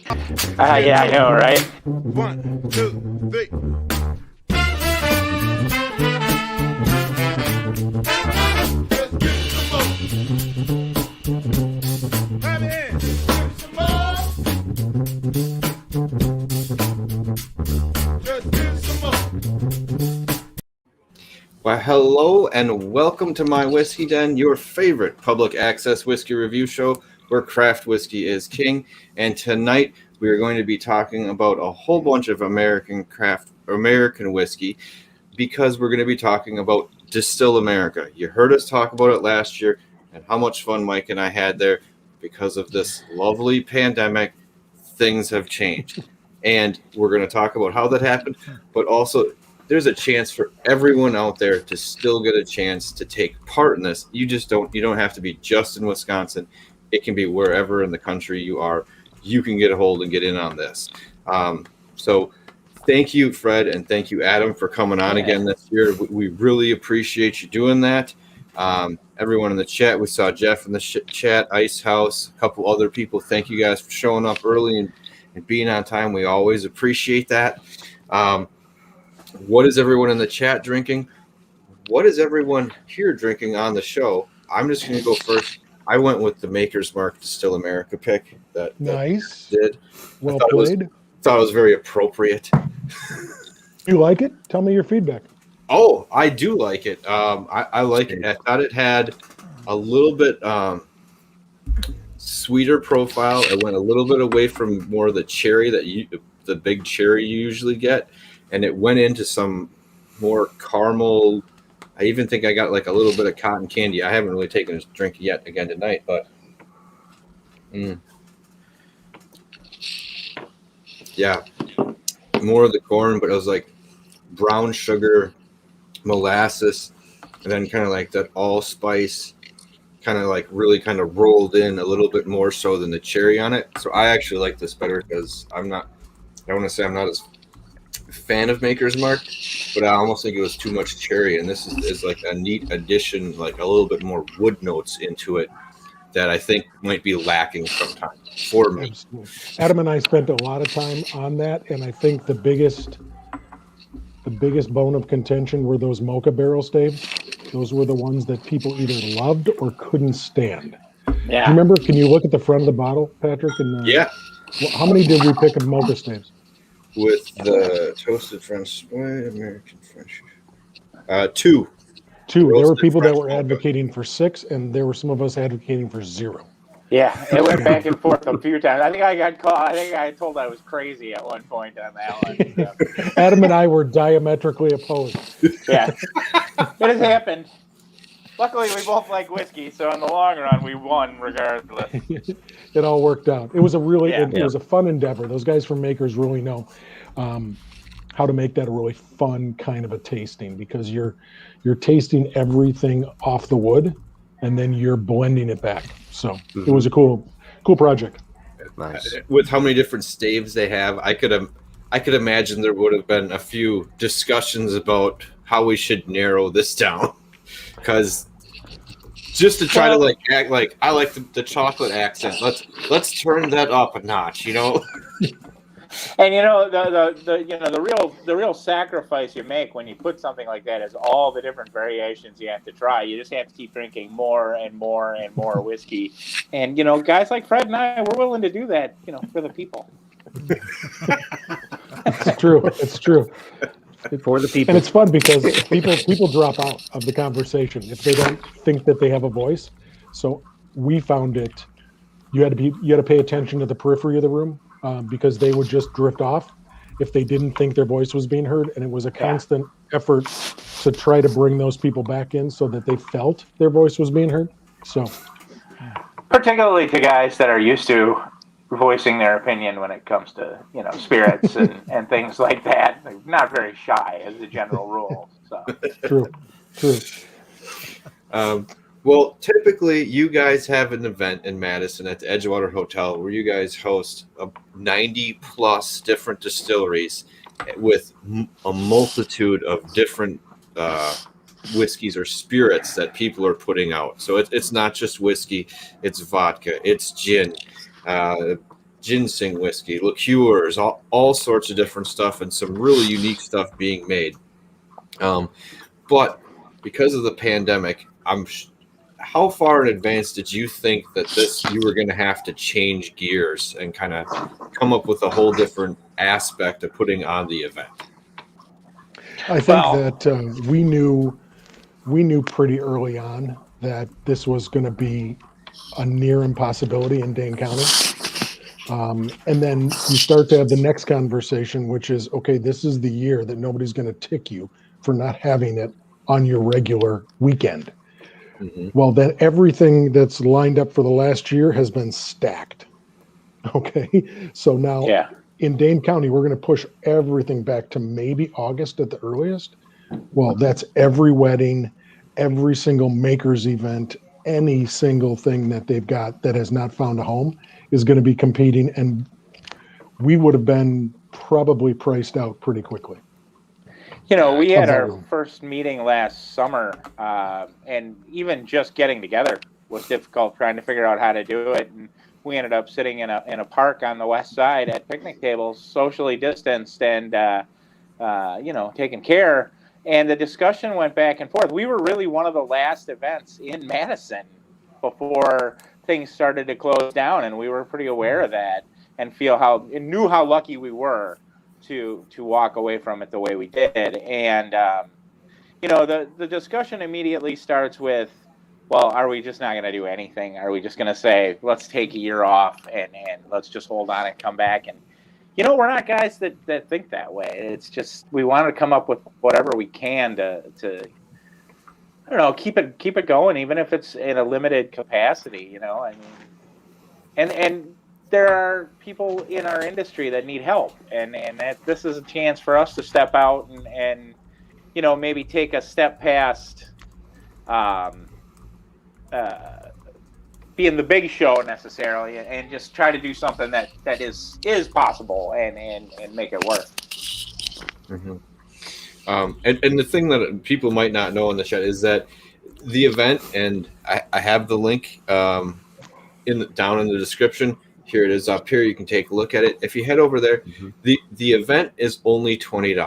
Yeah, I know, right? 1, 2, 3. Well, hello and welcome to My Whiskey Den, your favorite public access whiskey review show where craft whiskey is king. And tonight we are going to be talking about a whole bunch of American whiskey because we're going to be talking about Distill America. You heard us talk about it last year and how much fun Mike and I had there. Because of this lovely pandemic, things have changed. And we're going to talk about how that happened, but also there's a chance for everyone out there to still get a chance to take part in this. You don't have to be just in Wisconsin. It can be wherever in the country you are. You can get a hold and get in on this. So thank you, Fred, and thank you, Adam, for coming on again this year. We really appreciate you doing that. Everyone in the chat, we saw Jeff in the chat, Ice House, a couple other people. Thank you guys for showing up early and being on time. We always appreciate that. What is everyone in the chat drinking? What is everyone here drinking on the show? I'm just going to go first. I went with the Maker's Mark Distill America pick. That nice. Did. Well played. Thought it was very appropriate. You like it? Tell me your feedback. Oh, I do like it. I like it. I thought it had a little bit sweeter profile. It went a little bit away from more of the cherry the big cherry you usually get. And it went into some more caramel. I even think I got like a little bit of cotton candy. I haven't really taken a drink yet again tonight, but yeah, more of the corn, but it was like brown sugar, molasses, and then kind of like that allspice, kind of like really kind of rolled in a little bit more so than the cherry on it. So I actually like this better because I don't want to say I'm not as fan of Maker's Mark, but I almost think it was too much cherry, and this is like a neat addition, like a little bit more wood notes into it that I think might be lacking sometimes for me. Absolutely. Adam and I spent a lot of time on that, and I think the biggest bone of contention were those mocha barrel staves. Those were the ones that people either loved or couldn't stand. Yeah. Do you remember? Can you look at the front of the bottle, Patrick? And yeah. How many did we pick of mocha staves? With the toasted French, American French, 2. There were people that were advocating for 6, and there were some of us advocating for 0. Yeah, it went back and forth a few times. I think I got caught. I think I told I was crazy at one point on that one. So. Adam and I were diametrically opposed. Yeah, it has happened. Luckily, we both like whiskey, so in the long run, we won regardless. It all worked out. It was a really, it was a fun endeavor. Those guys from Makers really know how to make that a really fun kind of a tasting, because you're tasting everything off the wood, and then you're blending it back. So It was a cool project. Nice. With how many different staves they have, I could imagine there would have been a few discussions about how we should narrow this down, because just to try to like act like I like the chocolate accent. Let's turn that up a notch, you know. And the real sacrifice you make when you put something like that is all the different variations you have to try. You just have to keep drinking more and more and more whiskey. And guys like Fred and I, we're willing to do that, for the people. It's true. It's true. For the people. And it's fun because people drop out of the conversation if they don't think that they have a voice. So we found it. You had to pay attention to the periphery of the room because they would just drift off if they didn't think their voice was being heard. And it was a constant effort to try to bring those people back in so that they felt their voice was being heard. So, particularly to guys that are used to voicing their opinion when it comes to spirits and things like that. They're not very shy as a general rule. So True. Well, typically you guys have an event in Madison at the Edgewater Hotel where you guys host 90 plus different distilleries with a multitude of different whiskeys or spirits that people are putting out. So it's not just whiskey, it's vodka, it's gin, ginseng whiskey, liqueurs, all sorts of different stuff, and some really unique stuff being made. But because of the pandemic, how far in advance did you think that you were going to have to change gears and kind of come up with a whole different aspect of putting on the event? I think that we knew pretty early on that this was going to be a near impossibility in Dane County. And then you start to have the next conversation, which is, okay, this is the year that nobody's going to tick you for not having it on your regular weekend. Mm-hmm. Well, then everything that's lined up for the last year has been stacked. Okay. So now in Dane County, we're going to push everything back to maybe August at the earliest. Well, that's every wedding, every single maker's event, any single thing that they've got that has not found a home is going to be competing. And we would have been probably priced out pretty quickly. You know, we had our first meeting last summer, and even just getting together was difficult, trying to figure out how to do it. And we ended up sitting in a park on the west side at picnic tables, socially distanced and, taking care. And the discussion went back and forth. We were really one of the last events in Madison before things started to close down, and we were pretty aware of that and knew how lucky we were to walk away from it the way we did. And the discussion immediately starts with, well, are we just not going to do anything? Are we just going to say, let's take a year off and let's just hold on and come back? And we're not guys that think that way. It's just we want to come up with whatever we can to I don't know, keep it going, even if it's in a limited capacity. I mean, and there are people in our industry that need help, and that this is a chance for us to step out and maybe take a step past being the big show necessarily, and just try to do something that is possible and make it work. Mm-hmm. And the thing that people might not know in the chat is that the event, and I have the link down in the description. Here it is up here. You can take a look at it. If you head over there, mm-hmm. the event is only $20.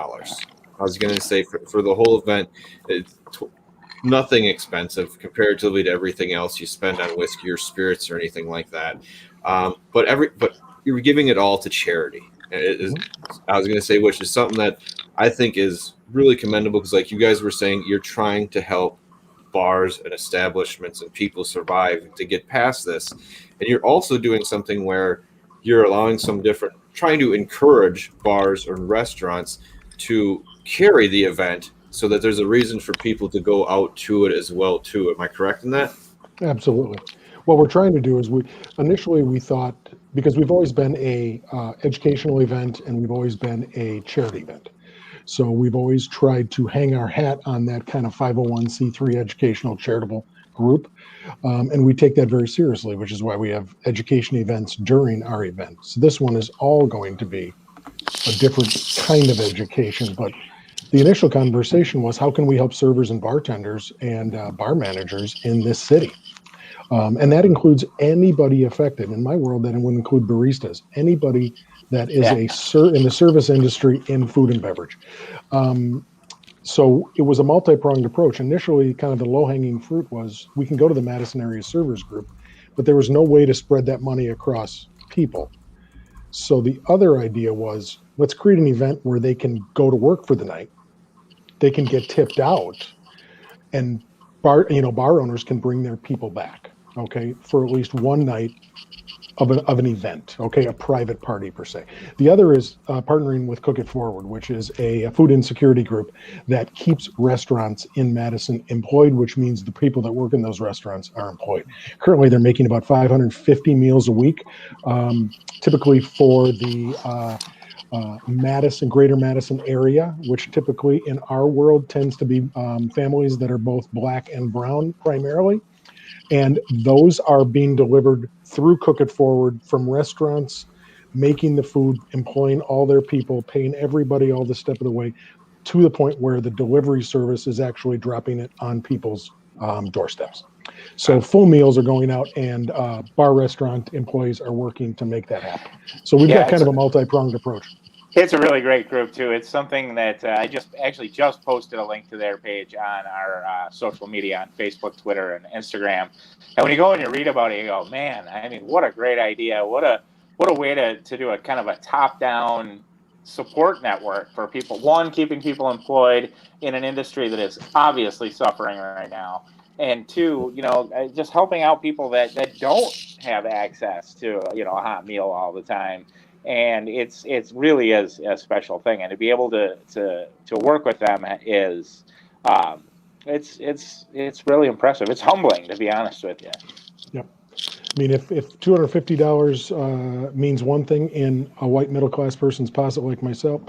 I was going to say for the whole event, it's nothing expensive comparatively to everything else you spend on whiskey or spirits or anything like that. But you're giving it all to charity. I was going to say, which is something that I think is really commendable, because like you guys were saying, you're trying to help bars and establishments and people survive to get past this. And you're also doing something where you're allowing trying to encourage bars and restaurants to carry the event so that there's a reason for people to go out to it as well too. Am I correct in that? Absolutely. What we're trying to do is we thought, because we've always been a educational event and we've always been a charity event. So we've always tried to hang our hat on that kind of 501c3 educational charitable group. And we take that very seriously, which is why we have education events during our event. So this one is all going to be a different kind of education. But the initial conversation was, how can we help servers and bartenders and bar managers in this city? And that includes anybody affected. In my world, that would include baristas, anybody that is in the service industry in food and beverage. So it was a multi-pronged approach. Initially, kind of the low-hanging fruit was, we can go to the Madison Area Servers Group, but there was no way to spread that money across people. So the other idea was, let's create an event where they can go to work for the night, they can get tipped out, and bar owners can bring their people back, okay, for at least one night of an event, okay, a private party per se. The other is partnering with Cook It Forward, which is a food insecurity group that keeps restaurants in Madison employed, which means the people that work in those restaurants are employed. Currently, they're making about 550 meals a week, typically for the greater Madison area, which typically in our world tends to be families that are both Black and brown primarily. And those are being delivered through Cook It Forward from restaurants, making the food, employing all their people, paying everybody all the step of the way, to the point where the delivery service is actually dropping it on people's doorsteps. So full meals are going out, and bar restaurant employees are working to make that happen. So we've got kind of a multi-pronged approach. It's a really great group too. It's something that I just posted a link to their page on our social media on Facebook, Twitter, and Instagram. And when you go and you read about it, you go, man, I mean, what a great idea! What a way to do a kind of a top-down support network for people. One, keeping people employed in an industry that is obviously suffering right now, and two, just helping out people that don't have access to a hot meal all the time. And it's really is a special thing, and to be able to work with them is it's really impressive. It's humbling, to be honest with you. Yep. I mean, if $250 means one thing in a white middle class person's pocket like myself,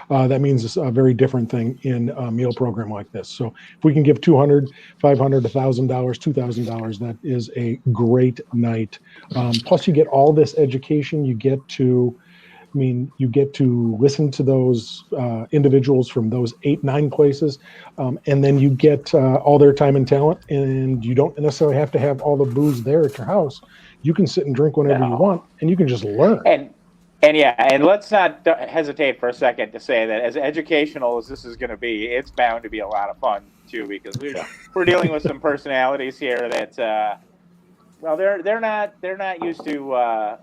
that means a very different thing in a meal program like this. So if we can give $200, $500, $1,000, $2,000, that is a great night. Plus, you get all this education. You get to listen to those individuals from those 8-9 places, and then you get all their time and talent, and you don't necessarily have to have all the booze there at your house. You can sit and drink whenever you want, and you can just learn. And let's not hesitate for a second to say that as educational as this is going to be, it's bound to be a lot of fun too, because we're dealing with some personalities here that they're not used to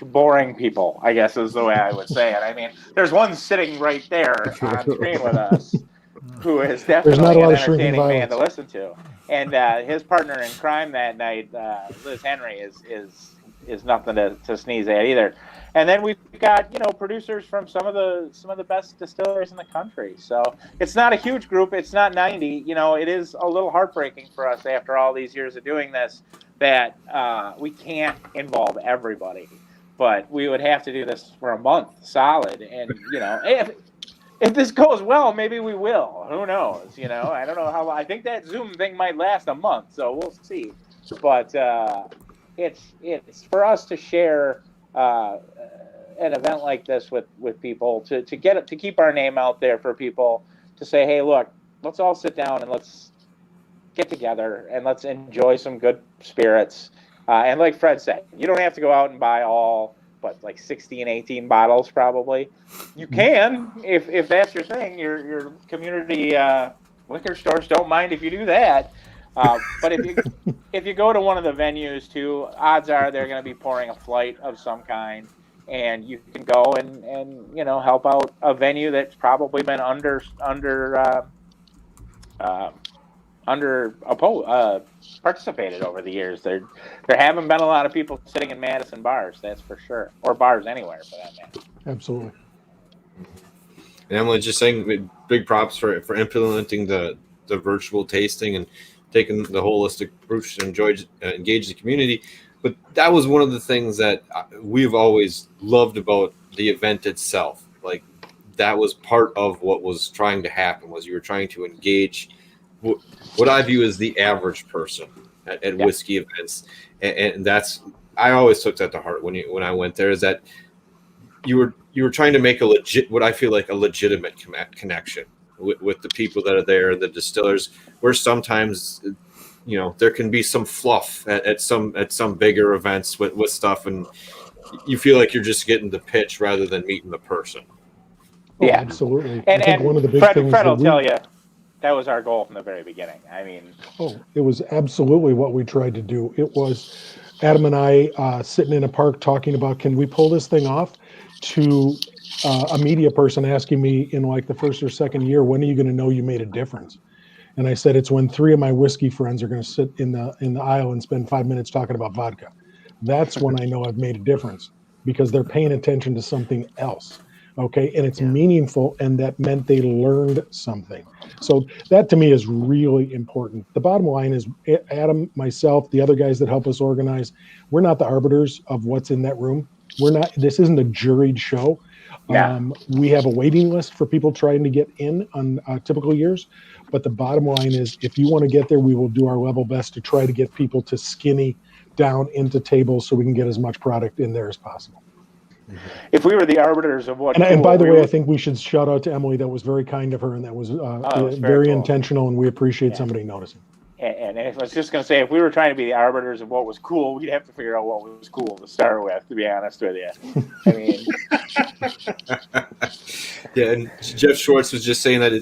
boring people, I guess is the way I would say it. I mean, there's one sitting right there on screen with us who is definitely an entertaining man to listen to. And his partner in crime that night, Liz Henry, is nothing to sneeze at either. And then we've got producers from some of the best distilleries in the country. So it's not a huge group. It's not 90. It is a little heartbreaking for us after all these years of doing this that we can't involve everybody. But we would have to do this for a month solid. And if this goes well, maybe we will. Who knows? I don't know how. I think that Zoom thing might last a month, so we'll see. But it's for us to share an event like this with people to keep our name out there for people to say, hey, look, let's all sit down and let's get together and let's enjoy some good spirits. And like Fred said, you don't have to go out and buy all, like 16, 18 bottles probably. You can, if that's your thing. Your community liquor stores don't mind if you do that. But if you go to one of the venues too, odds are they're going to be pouring a flight of some kind, and you can go and help out a venue that's probably been participated over the years. There haven't been a lot of people sitting in Madison bars, that's for sure, or bars anywhere for that matter. Absolutely. And Emily, just saying big props for implementing the virtual tasting and taking the holistic approach to engage the community. But that was one of the things that we've always loved about the event itself. Like, that was part of what was trying to happen, was you were trying to engage what I view as the average person at whiskey events. And that's, I always took that to heart when I went there, is that you were trying to make what I feel like a legitimate connection with the people that are there, the distillers, where sometimes there can be some fluff at some bigger events with stuff, and you feel like you're just getting the pitch rather than meeting the person. Oh, yeah, absolutely. And I think one of the big things Fred will tell you that was our goal from the very beginning. I mean, it was absolutely what we tried to do. It was Adam and I sitting in a park talking about, can we pull this thing off, to a media person asking me in like the first or second year, when are you going to know you made a difference? And I said, it's when 3 of my whiskey friends are going to sit in the aisle and spend 5 minutes talking about vodka. That's when I know I've made a difference, because they're paying attention to something else. Okay. And it's meaningful, and that meant they learned something. So that to me is really important. The bottom line is, Adam, myself, the other guys that help us organize, we're not the arbiters of what's in that room. This isn't a juried show. Yeah. We have a waiting list for people trying to get in on typical years. But the bottom line is, if you want to get there, we will do our level best to try to get people to skinny down into tables so we can get as much product in there as possible. If we were the arbiters of what, and by the way, I think we should shout out to Emily. That was very kind of her, and that was very cool. Intentional, and we appreciate somebody noticing. And I was just going to say, if we were trying to be the arbiters of what was cool, we'd have to figure out what was cool to start with, to be honest with you. I mean, yeah, and Jeff Schwartz was just saying that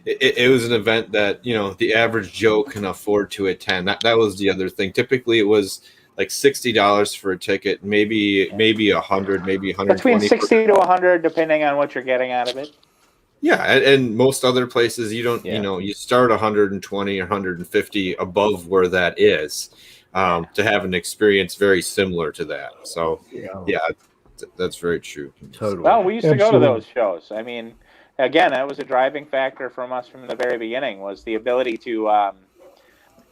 it was an event that, the average Joe can afford to attend. That was the other thing. Typically, it was like $60 for a ticket, maybe 100, maybe 120. Between 60 to 100, depending on what you're getting out of it. Yeah, and most other places you don't, you start 120 or 150 above where that is to have an experience very similar to that. So, yeah, that's very true. Totally. Well, we used to Absolutely. go to those shows. I mean, again, that was a driving factor from us from the very beginning, was the ability to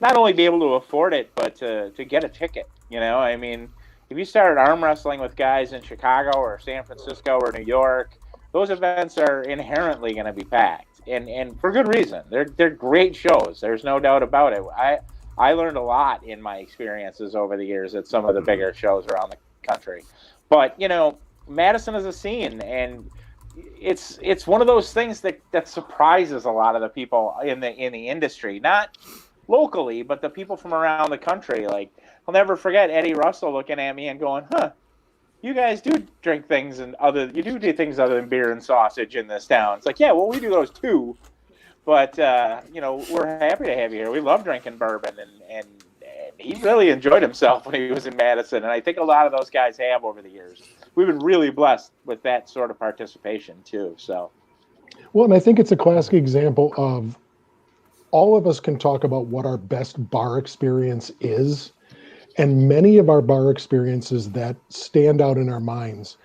not only be able to afford it, but to get a ticket. I mean, if you started arm wrestling with guys in Chicago or San Francisco or New York, those events are inherently going to be packed, and for good reason. They're great shows. There's no doubt about it. I learned a lot in my experiences over the years at some of the bigger shows around the country. But Madison is a scene, and it's one of those things that surprises a lot of the people in the industry, not locally, but the people from around the country. Like, I'll never forget Eddie Russell looking at me and going, "Huh. You guys do drink things you do things other than beer and sausage in this town." It's like, yeah, well, we do those too, but we're happy to have you here. We love drinking bourbon, and he really enjoyed himself when he was in Madison, and I think a lot of those guys have over the years. We've been really blessed with that sort of participation too. So, Well, and I think it's a classic example of all of us can talk about what our best bar experience is. And many of our bar experiences that stand out in our minds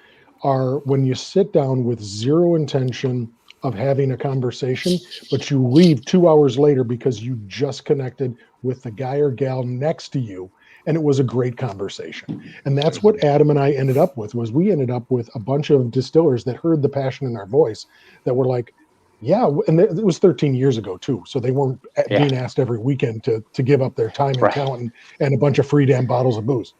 are when you sit down with zero intention of having a conversation, but you leave 2 hours later because you just connected with the guy or gal next to you, and it was a great conversation. And that's what Adam and I ended up with, was we ended up with a bunch of distillers that heard the passion in our voice that were like, yeah, and it was 13 years ago too, so they weren't being asked every weekend to give up their time and talent and a bunch of free damn bottles of booze.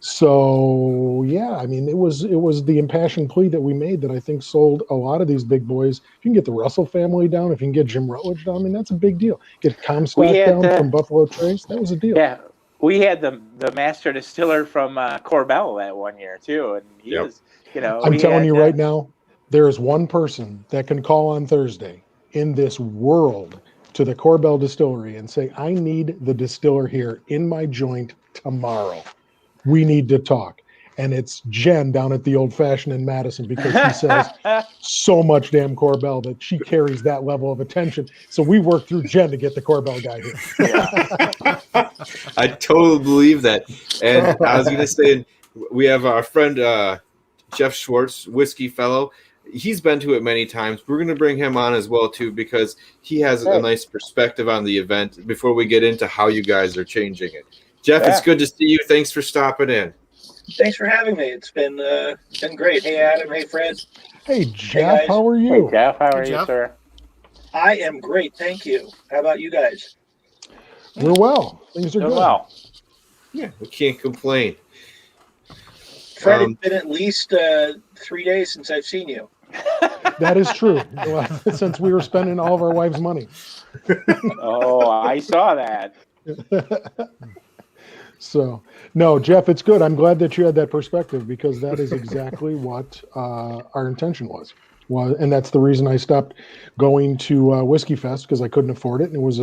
So yeah, I mean, it was the impassioned plea that we made that I think sold a lot of these big boys. If you can get the Russell family down, if you can get Jim Rutledge down, I mean, that's a big deal. Get Comstock down from Buffalo Trace, that was a deal. Yeah, we had the master distiller from Corbell that one year too, and he was, I'm telling you right now, there is one person that can call on Thursday in this world to the Corbell Distillery and say, I need the distiller here in my joint tomorrow. We need to talk. And it's Jen down at the Old Fashioned in Madison, because she says so much damn Corbell that she carries that level of attention. So we work through Jen to get the Corbell guy here. I totally believe that. And I was going to say, we have our friend Jeff Schwartz, whiskey fellow. He's been to it many times. We're going to bring him on as well too, because he has a nice perspective on the event before we get into how you guys are changing it. Jeff, it's good to see you. Thanks for stopping in. Thanks for having me. It's been great. Hey, Adam. Hey, Fred. Hey, Jeff. Hey, how are you? Hey, Jeff. How are you, sir? I am great. Thank you. How about you guys? We're well. Things are good. Well. Yeah, we can't complain. Fred, it's been at least 3 days since I've seen you. That is true. Since we were spending all of our wives' money. Oh, I saw that. So, no, Jeff, it's good. I'm glad that you had that perspective, because that is exactly what our intention was. And that's the reason I stopped going to Whiskey Fest, because I couldn't afford it. And it was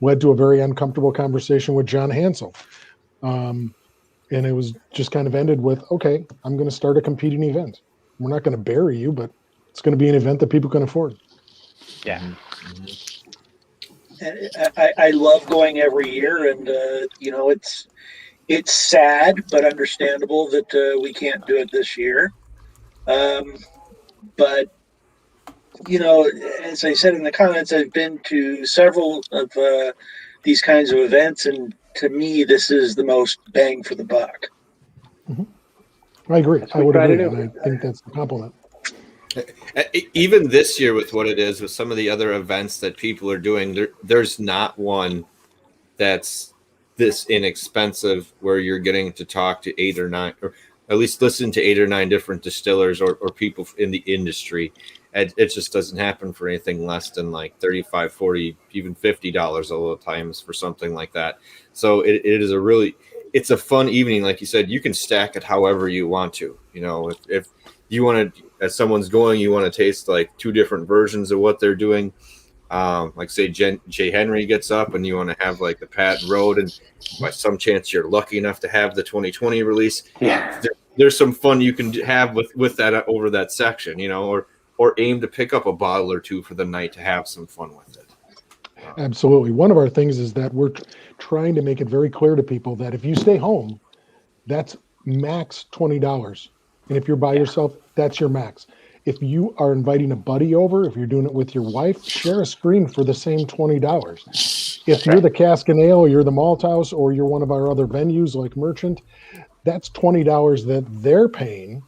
led to a very uncomfortable conversation with John Hansel. And it was just kind of ended with, okay, I'm going to start a competing event. We're not going to bury you, but it's going to be an event that people can afford. Yeah. And I love going every year, and it's sad but understandable that we can't do it this year. But as I said in the comments, I've been to several of these kinds of events, and to me, this is the most bang for the buck. Mm-hmm. I agree. I would agree. And I think that's the compliment. Even this year, with what it is, with some of the other events that people are doing, there's not one that's this inexpensive where you're getting to talk to 8 or 9, or at least listen to 8 or 9 different distillers or people in the industry. it just doesn't happen for anything less than like $35, $40, even $50 a lot of times for something like that. So it is it's a fun evening. Like you said, you can stack it however you want to. You know, if you want to, as someone's going, you want to taste like two different versions of what they're doing. Like say Jay Henry gets up and you want to have like the Patton Road, and by some chance you're lucky enough to have the 2020 release. Yeah. There's some fun you can have with that over that section, you know, or aim to pick up a bottle or two for the night to have some fun with it. Absolutely. One of our things is that we're trying to make it very clear to people that if you stay home, that's max $20. And if you're by yourself, that's your max. If you are inviting a buddy over, if you're doing it with your wife, share a screen for the same $20. If you're the Cask and Ale, or you're the Malt House, or you're one of our other venues like Merchant, that's $20 that they're paying.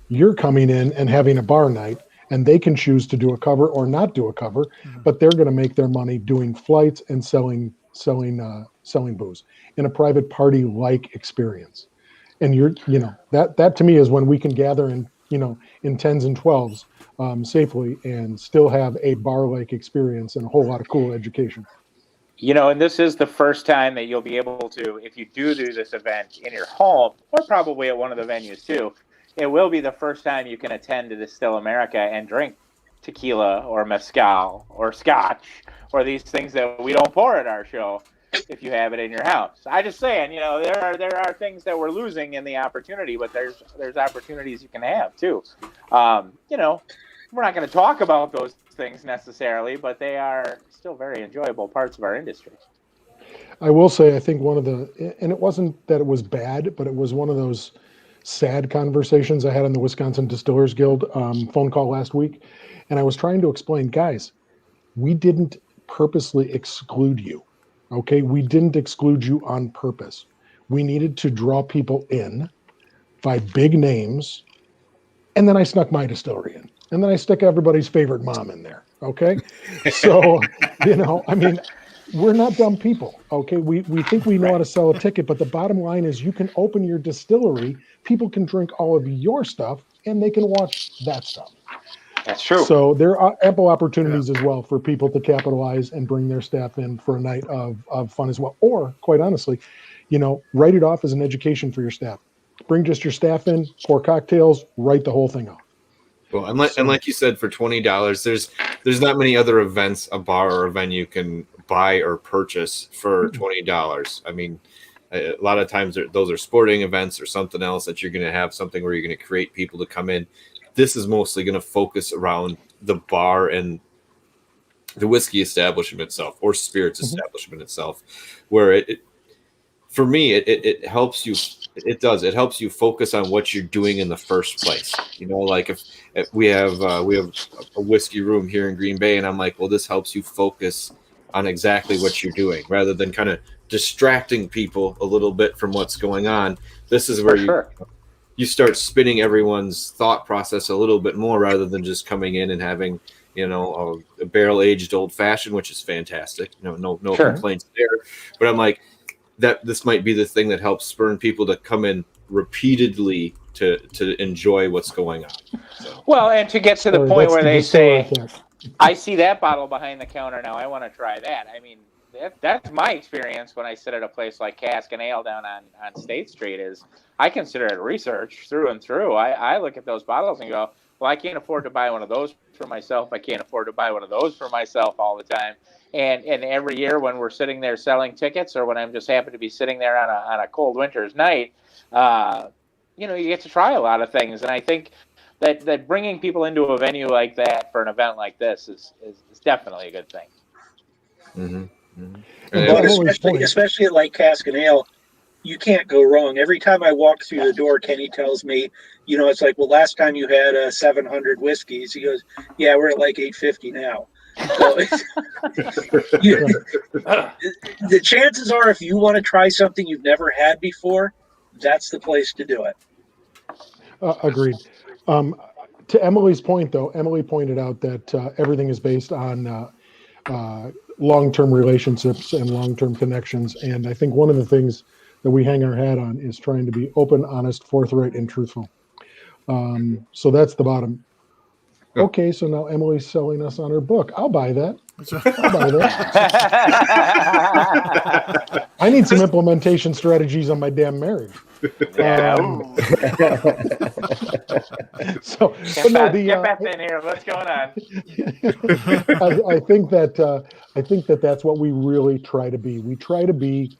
You're coming in and having a bar night, and they can choose to do a cover or not do a cover, but they're going to make their money doing flights and selling booze in a private party like experience. And that to me is when we can gather in 10s and 12s safely and still have a bar like experience and a whole lot of cool education. And this is the first time that you'll be able to, if you do this event in your home, or probably at one of the venues too, it will be the first time you can attend to Distill America and drink tequila or mezcal or scotch or these things that we don't pour at our show if you have it in your house. I just saying, there are things that we're losing in the opportunity, but there's opportunities you can have too. We're not going to talk about those things necessarily, but they are still very enjoyable parts of our industry. I will say, I think and it wasn't that it was bad, but it was one of those sad conversations I had on the Wisconsin Distillers Guild phone call last week. And I was trying to explain, guys, we didn't purposely exclude you. Okay. We didn't exclude you on purpose. We needed to draw people in by big names. And then I snuck my distillery in. And then I stick everybody's favorite mom in there. Okay. So, we're not dumb people. Okay. We think we know how to sell a ticket, but the bottom line is you can open your distillery. People can drink all of your stuff and they can watch that stuff. That's true. So there are ample opportunities as well for people to capitalize and bring their staff in for a night of fun as well. Or quite honestly, write it off as an education for your staff. Bring just your staff in, pour cocktails, write the whole thing off. Well, and like you said, for $20, there's not many other events a bar or a venue can buy or purchase for $20. I mean, a lot of times those are sporting events or something else that you're going to have something where you're going to create people to come in. This is mostly going to focus around the bar and the whiskey establishment itself or spirits establishment itself, where for me, it helps you. It does. It helps you focus on what you're doing in the first place. Like if we have a whiskey room here in Green Bay, and I'm like, well, this helps you focus on exactly what you're doing rather than kind of distracting people a little bit from what's going on. This is where you start spinning everyone's thought process a little bit more rather than just coming in and having, a barrel aged old fashioned, which is fantastic. No complaints there. But I'm like, that this might be the thing that helps spurn people to come in repeatedly to enjoy what's going on. So. Well, and to get to the point where they say, I see that bottle behind the counter now, I want to try that. I mean, that's my experience when I sit at a place like Cask and Ale down on State Street is I consider it research through and through. I look at those bottles and go, well, I can't afford to buy one of those for myself. I can't afford to buy one of those for myself all the time. And every year when we're sitting there selling tickets or when I'm just happen to be sitting there on a cold winter's night, you get to try a lot of things. And I think that bringing people into a venue like that for an event like this is definitely a good thing. Mm-hmm. Mm-hmm. But especially at like Cask and Ale, you can't go wrong. Every time I walk through the door, Kenny tells me, it's like, well, last time you had 700 whiskeys. He goes, yeah, we're at like 850 now. So the chances are, if you want to try something you've never had before, that's the place to do it. Agreed. To Emily's point, though, Emily pointed out that everything is based on long-term relationships and long-term connections. And I think one of the things that we hang our hat on is trying to be open, honest, forthright, and truthful. So that's the bottom. Okay, so now Emily's selling us on her book. I'll buy that. I need some implementation strategies on my damn marriage. Yeah. So, Get Beth in here. What's going on? I think that that's what we really try to be. We try to be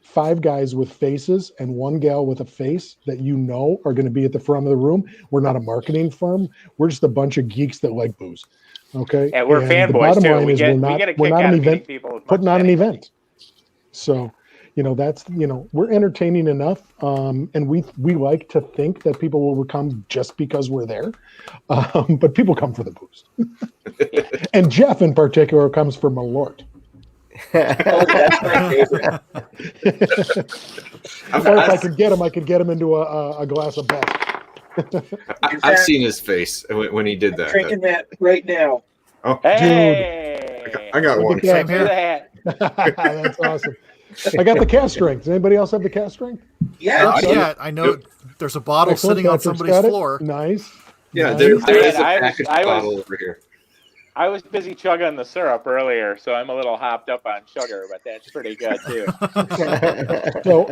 5 guys with faces and 1 gal with a face that are going to be at the front of the room. We're not a marketing firm. We're just a bunch of geeks that like booze. Okay. Yeah, we're fanboys too. We get a kick out of meeting people putting on an event. So, that's we're entertaining enough, and we like to think that people will come just because we're there, but people come for the booze. And Jeff in particular comes for Malort. Oh, that's my favorite. Or if I could get him into a glass of Best. I've seen his face when he did that. Drinking that right now. Oh, hey, dude, I got one. Same here. That's awesome. I got the cast strength. Does anybody else have the cast strength? Yeah, I know. There's a bottle sitting on somebody's floor. Nice. Yeah, nice. there is a packaged bottle over here. I was busy chugging the syrup earlier, so I'm a little hopped up on sugar, but that's pretty good too. So,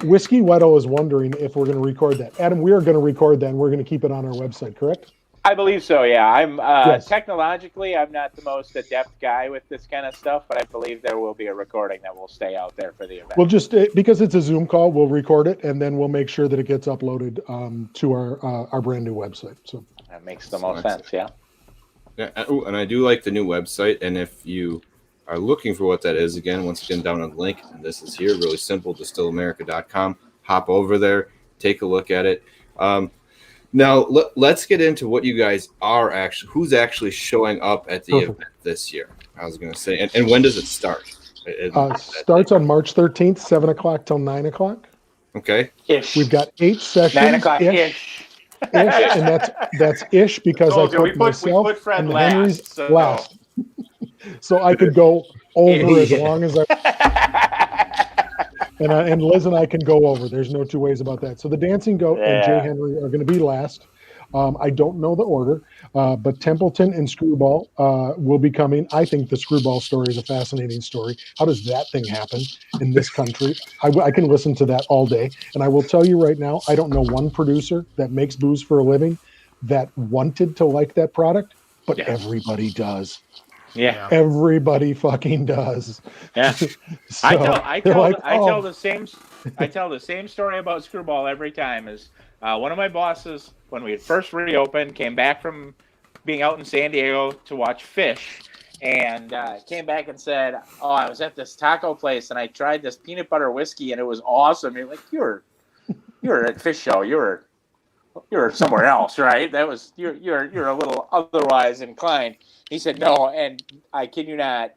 Whiskey Weddle is wondering if we're going to record that. Adam, we are going to record that, and we're going to keep it on our website, correct? I believe so, yeah. I'm Yes. Technologically, I'm not the most adept guy with this kind of stuff, but I believe there will be a recording that will stay out there for the event. We'll just, because it's a Zoom call, we'll record it, and then we'll make sure that it gets uploaded to our brand new website. So that makes the most sense, yeah. Yeah, and I do like the new website. And if you are looking for what that is, once again, down on the link, and this is here, really simple, distillamerica.com. Hop over there, take a look at it. Now, let's get into what you guys are who's actually showing up at the event this year. I was going to say, and when does it start? Starts on March 13th, 7 o'clock till 9 o'clock. Okay. Ish. We've got 8 sessions. 9 o'clock ish. And that's ish because I put myself and the Henry's last. So I could go over as long as and Liz and I can go over. There's no two ways about that. So the Dancing Goat and Jay Henry are going to be last. I don't know the order, but Templeton and Screwball will be coming. I think the Screwball story is a fascinating story. How does that thing happen in this country? I can listen to that all day. And I will tell you right now, I don't know one producer that makes booze for a living that wanted to like that product, but everybody does. Yeah. Everybody fucking does. Yeah. So I tell the same story about Screwball every time. Is one of my bosses, when we had first reopened, came back from being out in San Diego to watch Fish, and came back and said, "Oh, I was at this taco place and I tried this peanut butter whiskey and it was awesome." You're like, you were at Fish Show. You were somewhere else, right? That was you're a little otherwise inclined. He said no, and I kid you not,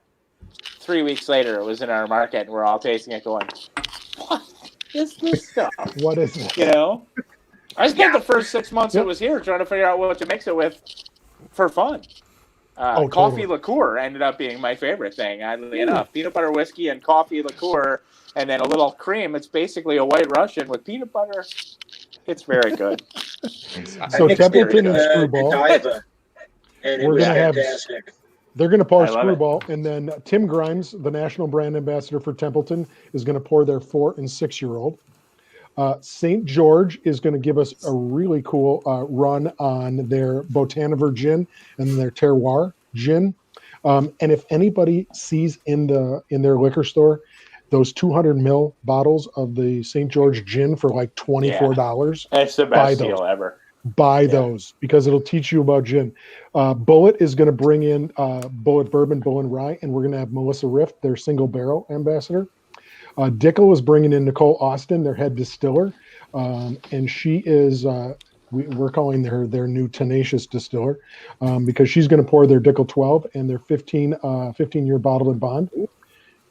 3 weeks later it was in our market and we're all tasting it going, what is this stuff? What is it? I spent the first 6 months it was here trying to figure out what to mix it with for fun. Coffee liqueur ended up being my favorite thing, oddly enough. Peanut butter whiskey and coffee liqueur, and then a little cream. It's basically a White Russian with peanut butter. It's very good. So Templeton and Screwball. And it was fantastic. They're going to pour Screwball, and then Tim Grimes, the national brand ambassador for Templeton, is going to pour their 4- and 6-year-old. St. George is going to give us a really cool run on their Botaniver gin and their Terroir gin. And if anybody sees in their liquor store those 200 ml bottles of the St. George gin for like $24, that's the best deal ever. Buy those because it'll teach you about gin. Bullet is going to bring in Bullet Bourbon, Bullet Rye, and we're going to have Melissa Rift, their single barrel ambassador. Dickel is bringing in Nicole Austin, their head distiller, and she is we're calling her their new tenacious distiller because she's going to pour their Dickel 12 and their 15-year bottle and bond.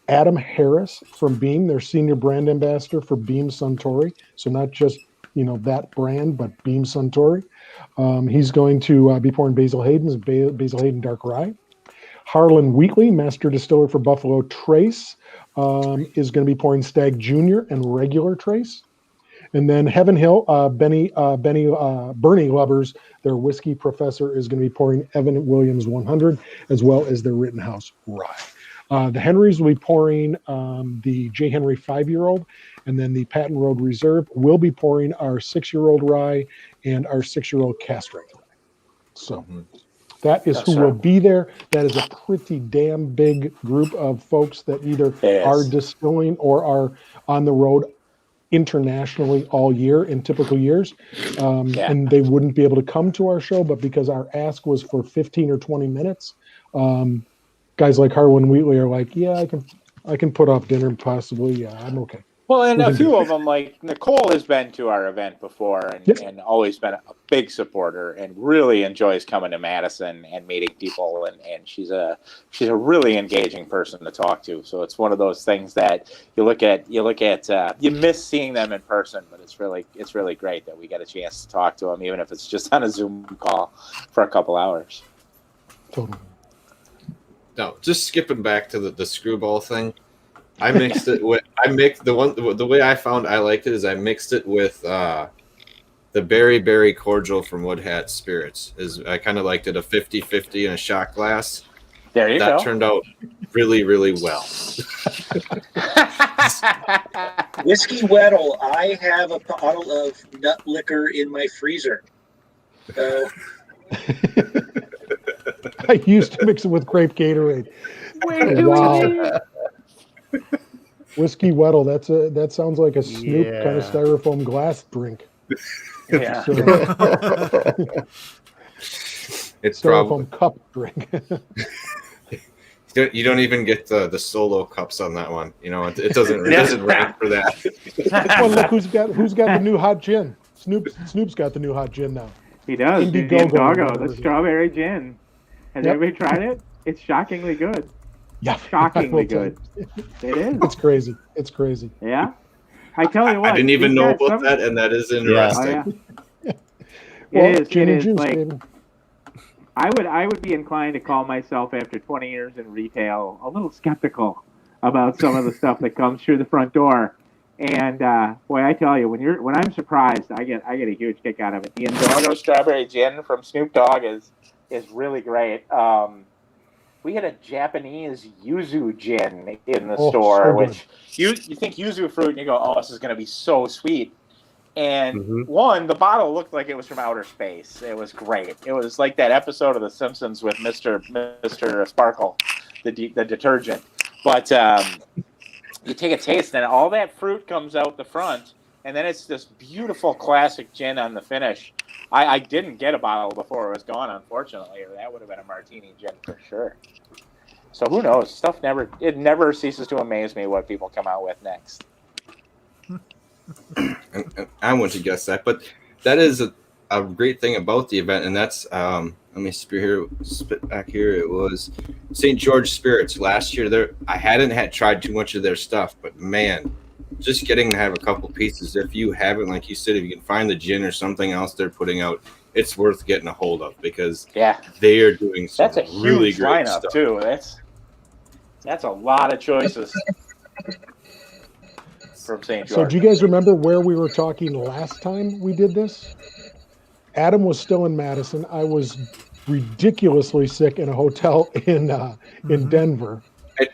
Adam Harris from Beam, their senior brand ambassador for Beam Suntory, so not just that brand, but Beam Suntory. He's going to be pouring Basil Hayden's Basil Hayden Dark Rye. Harlan Wheatley, master distiller for Buffalo Trace, is going to be pouring Stag Junior and regular Trace. And then Heaven Hill, Bernie Lovers, their whiskey professor, is going to be pouring Evan Williams 100, as well as their Rittenhouse Rye. The Henrys will be pouring the J. Henry 5-year-old, and then the Patton Road Reserve will be pouring our 6-year-old rye and our 6-year-old cast strength rye. So that is who will be there. That is a pretty damn big group of folks that either are distilling or are on the road internationally all year in typical years. And they wouldn't be able to come to our show, but because our ask was for 15 or 20 minutes, guys like Harlan Wheatley are like, yeah, I can put off dinner possibly. Yeah, I'm okay. Well, and a few of them, like Nicole has been to our event before and always been a big supporter and really enjoys coming to Madison and meeting people. And she's a really engaging person to talk to. So it's one of those things that you miss seeing them in person, but it's really great that we get a chance to talk to them, even if it's just on a Zoom call for a couple hours. Totally. No, just skipping back to the screwball thing. I mixed it with the way I found I liked it is I mixed it with the berry cordial from Wood Hat Spirits. I kind of liked it a 50-50 in a shot glass. There you go. That turned out really, really well. Whiskey Weddle. I have a bottle of nut liquor in my freezer. So I used to mix it with grape Gatorade. Wow. Whiskey Weddle. That sounds like a Snoop kind of styrofoam glass drink. Yeah. So, It's styrofoam cup drink. You don't even get the solo cups on that one. You know, it doesn't rank for that. Well, look who's got the new hot gin. Snoop's got the new hot gin now. He does. Indiegogo, the strawberry gin. Has everybody tried it? It's shockingly good. Yeah, Shockingly good. It is. It's crazy. Yeah. I tell you what. I didn't even know about that, and that is interesting. Oh, yeah. Well, gin and is juice, like, baby. I would be inclined to call myself, after 20 years in retail, a little skeptical about some of the stuff that comes through the front door. And boy, I tell you, when I'm surprised, I get a huge kick out of it. The Indiegogo strawberry gin from Snoop Dogg is really great. We had a Japanese yuzu gin in the store, so which you think yuzu fruit and you go, oh, this is going to be so sweet. And one, the bottle looked like it was from outer space. It was great. It was like that episode of The Simpsons with Mr. Sparkle, the detergent. But you take a taste, and all that fruit comes out the front, and then it's this beautiful classic gin on the finish. I didn't get a bottle before it was gone, unfortunately, or that would have been a martini gin for sure. So who knows? It never ceases to amaze me what people come out with next. And I want to guess that, but that is a great thing about the event, and that's let me spit back here. It was St. George Spirits last year. I hadn't tried too much of their stuff, but man, just getting to have a couple pieces. If you haven't, like you said, if you can find the gin or something else they're putting out, it's worth getting a hold of because they are doing some that's a really huge great lineup stuff too. That's a lot of choices from St. George. So do you guys remember where we were talking last time we did this? Adam was still in Madison. I was ridiculously sick in a hotel in Denver.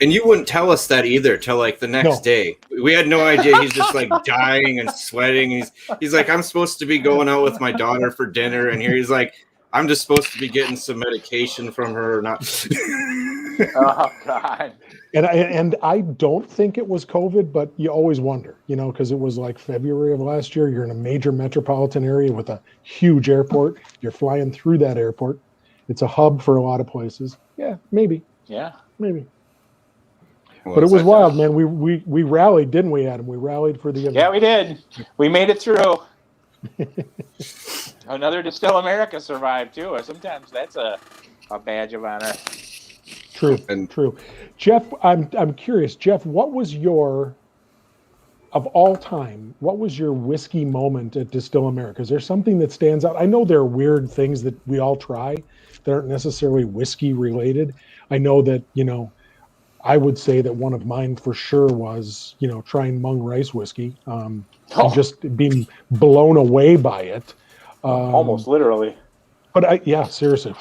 And you wouldn't tell us that either till like the next day. We had no idea. He's just like dying and sweating. He's like, I'm supposed to be going out with my daughter for dinner, and here he's like, I'm just supposed to be getting some medication from her. Not. Oh God. And I don't think it was COVID, but you always wonder, because it was like February of last year. You're in a major metropolitan area with a huge airport. You're flying through that airport. It's a hub for a lot of places. Yeah, maybe. Yeah, maybe. Well, but it was wild, man. We rallied, didn't we, Adam? We rallied for the event. Yeah, we did. We made it through. Another Distill America survived too. Sometimes that's a badge of honor. True. Jeff, I'm curious. Jeff, what was your whiskey moment at Distill America? Is there something that stands out? I know there are weird things that we all try that aren't necessarily whiskey related. I know that, I would say that one of mine for sure was, trying Mung Rice whiskey, and just being blown away by it. Almost literally. But seriously.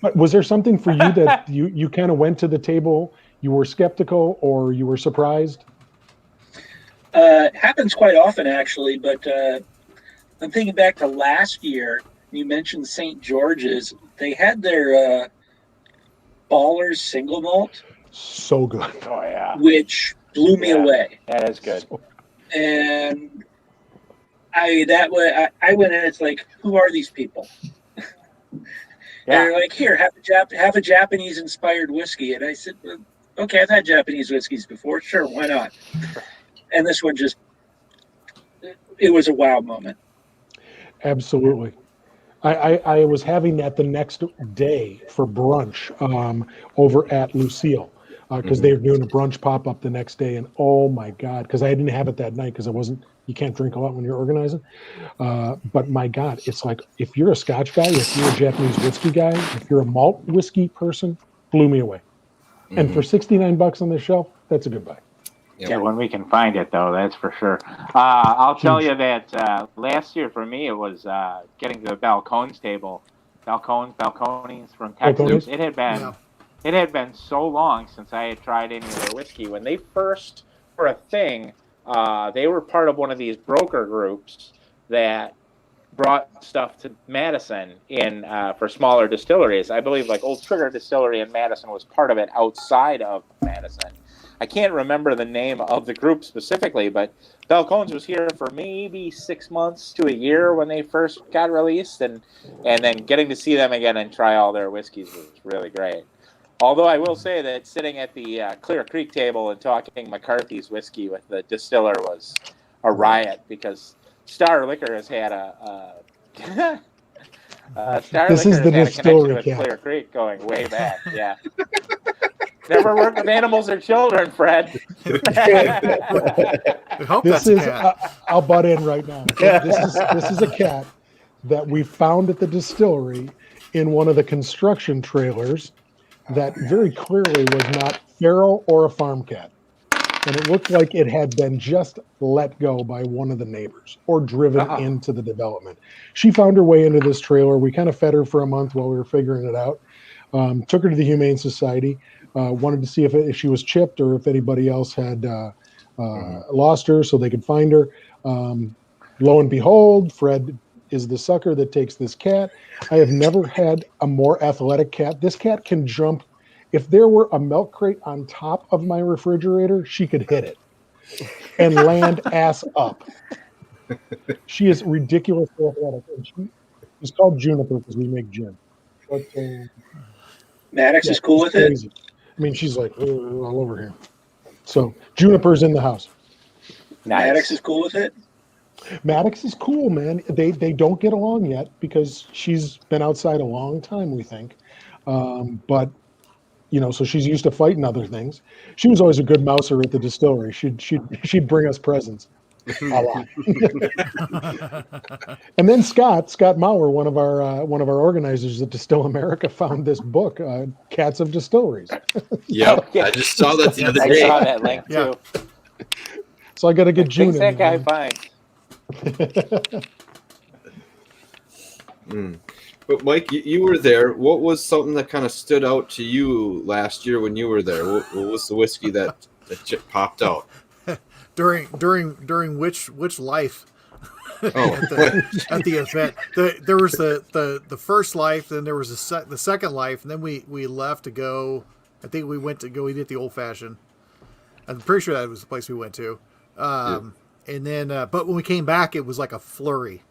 But was there something for you that you kind of went to the table, you were skeptical or you were surprised? It happens quite often, actually, but I'm thinking back to last year. You mentioned St. George's. They had their Ballers single malt. So good. Oh, yeah. Which blew me away. That is good. And I went in, it's like, who are these people? They're like, here, have a Japanese-inspired whiskey. And I said, okay, I've had Japanese whiskeys before. Sure, why not? And this one it was a wow moment. Absolutely. I was having that the next day for brunch over at Lucille because they were doing a brunch pop-up the next day. And oh, my God, because I didn't have it that night because you can't drink a lot when you're organizing. But my God, it's like if you're a Scotch guy, if you're a Japanese whiskey guy, if you're a malt whiskey person, blew me away. And for $69 on the shelf, that's a good buy. Yep. Yeah, when we can find it, though, that's for sure. I'll tell you that last year for me, it was getting to the Balcones table. Balcones from Texas. It had been so long since I had tried any of their whiskey. When they first were a thing, they were part of one of these broker groups that brought stuff to Madison for smaller distilleries. I believe like Old Trigger Distillery in Madison was part of it outside of Madison. I can't remember the name of the group specifically, but Balcones was here for maybe 6 months to a year when they first got released, and then getting to see them again and try all their whiskeys was really great. Although I will say that sitting at the Clear Creek table and talking McCarthy's whiskey with the distiller was a riot because Star Liquor has had this is the distillery with Clear Creek going way back. Yeah. Never work with animals or children, Fred. I'll butt in right now. This is a cat that we found at the distillery in one of the construction trailers that very clearly was not feral or a farm cat. And it looked like it had been just let go by one of the neighbors or driven into the development. She found her way into this trailer. We kind of fed her for a month while we were figuring it out. Took her to the Humane Society. Wanted to see if she was chipped or if anybody else had lost her so they could find her. Lo and behold, Fred is the sucker that takes this cat. I have never had a more athletic cat. This cat can jump. If there were a milk crate on top of my refrigerator, she could hit it and land ass up. She is ridiculously athletic. And she's called Juniper because we make gin. But Maddox is cool with crazy. I mean, she's like all over here. So Juniper's in the house. Nice. Maddox is cool with it. Maddox is cool, man. They don't get along yet because she's been outside a long time, we think. But so she's used to fighting other things. She was always a good mouser at the distillery. She'd bring us presents. A lot. And then Scott Maurer, one of our organizers at Distill America, found this book, Cats of Distilleries. Yep, I just saw that the other day. I saw that link too. So I got to get June. Things that guy finds. But Mike, you were there. What was something that kind of stood out to you last year when you were there? What was the whiskey that popped out? During which life? Oh. at the event, there was the first life, then there was the second life, and then we left to go. I think we went to go eat at the Old Fashioned. I'm pretty sure that was the place we went to. And then, but when we came back, it was like a flurry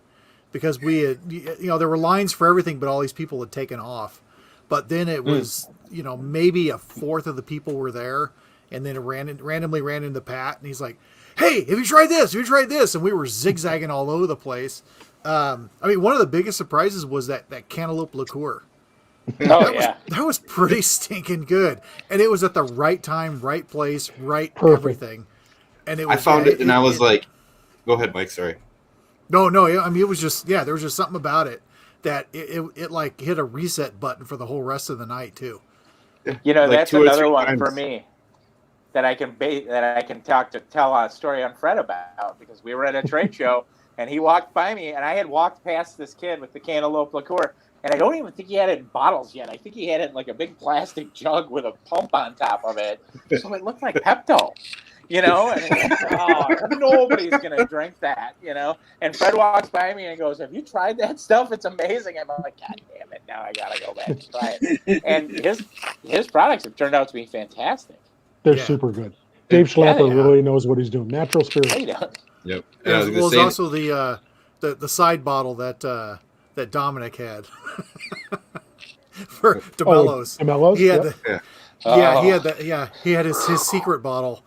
because we had, there were lines for everything, but all these people had taken off. But then it was, maybe a fourth of the people were there, and then it randomly ran into Pat, and he's like, "Hey, have you tried this? Have you tried this?" And we were zigzagging all over the place. One of the biggest surprises was that cantaloupe liqueur. That was pretty stinking good, and it was at the right time, right place, right everything. And it was, I found it, and I was like, "Go ahead, Mike." Sorry. No. It was just there was just something about it that it like hit a reset button for the whole rest of the night too. You know, Like that's 2 or 3 another one times. for me that I can tell a story on Fred about, because we were at a trade show and he walked by me and I had walked past this kid with the cantaloupe liqueur, and I don't even think he had it in bottles yet. I think he had it in like a big plastic jug with a pump on top of it, so it looked like Pepto. You know, and it's like, oh, nobody's gonna drink that, you know. And Fred walks by me and goes, "Have you tried that stuff? It's amazing." I'm like, God damn it! Now I gotta go back and try it. And his products have turned out to be fantastic. They're Yeah. super good. Dave Schlapper Yeah. really knows what he's doing. Natural spirit. Hey, don't- Yep. Yeah, I was gonna well, say, there's also the side bottle that Dominic had for DeMello's. DeMello's? He had Yep. the, Oh. he had that. Yeah, he had his secret bottle.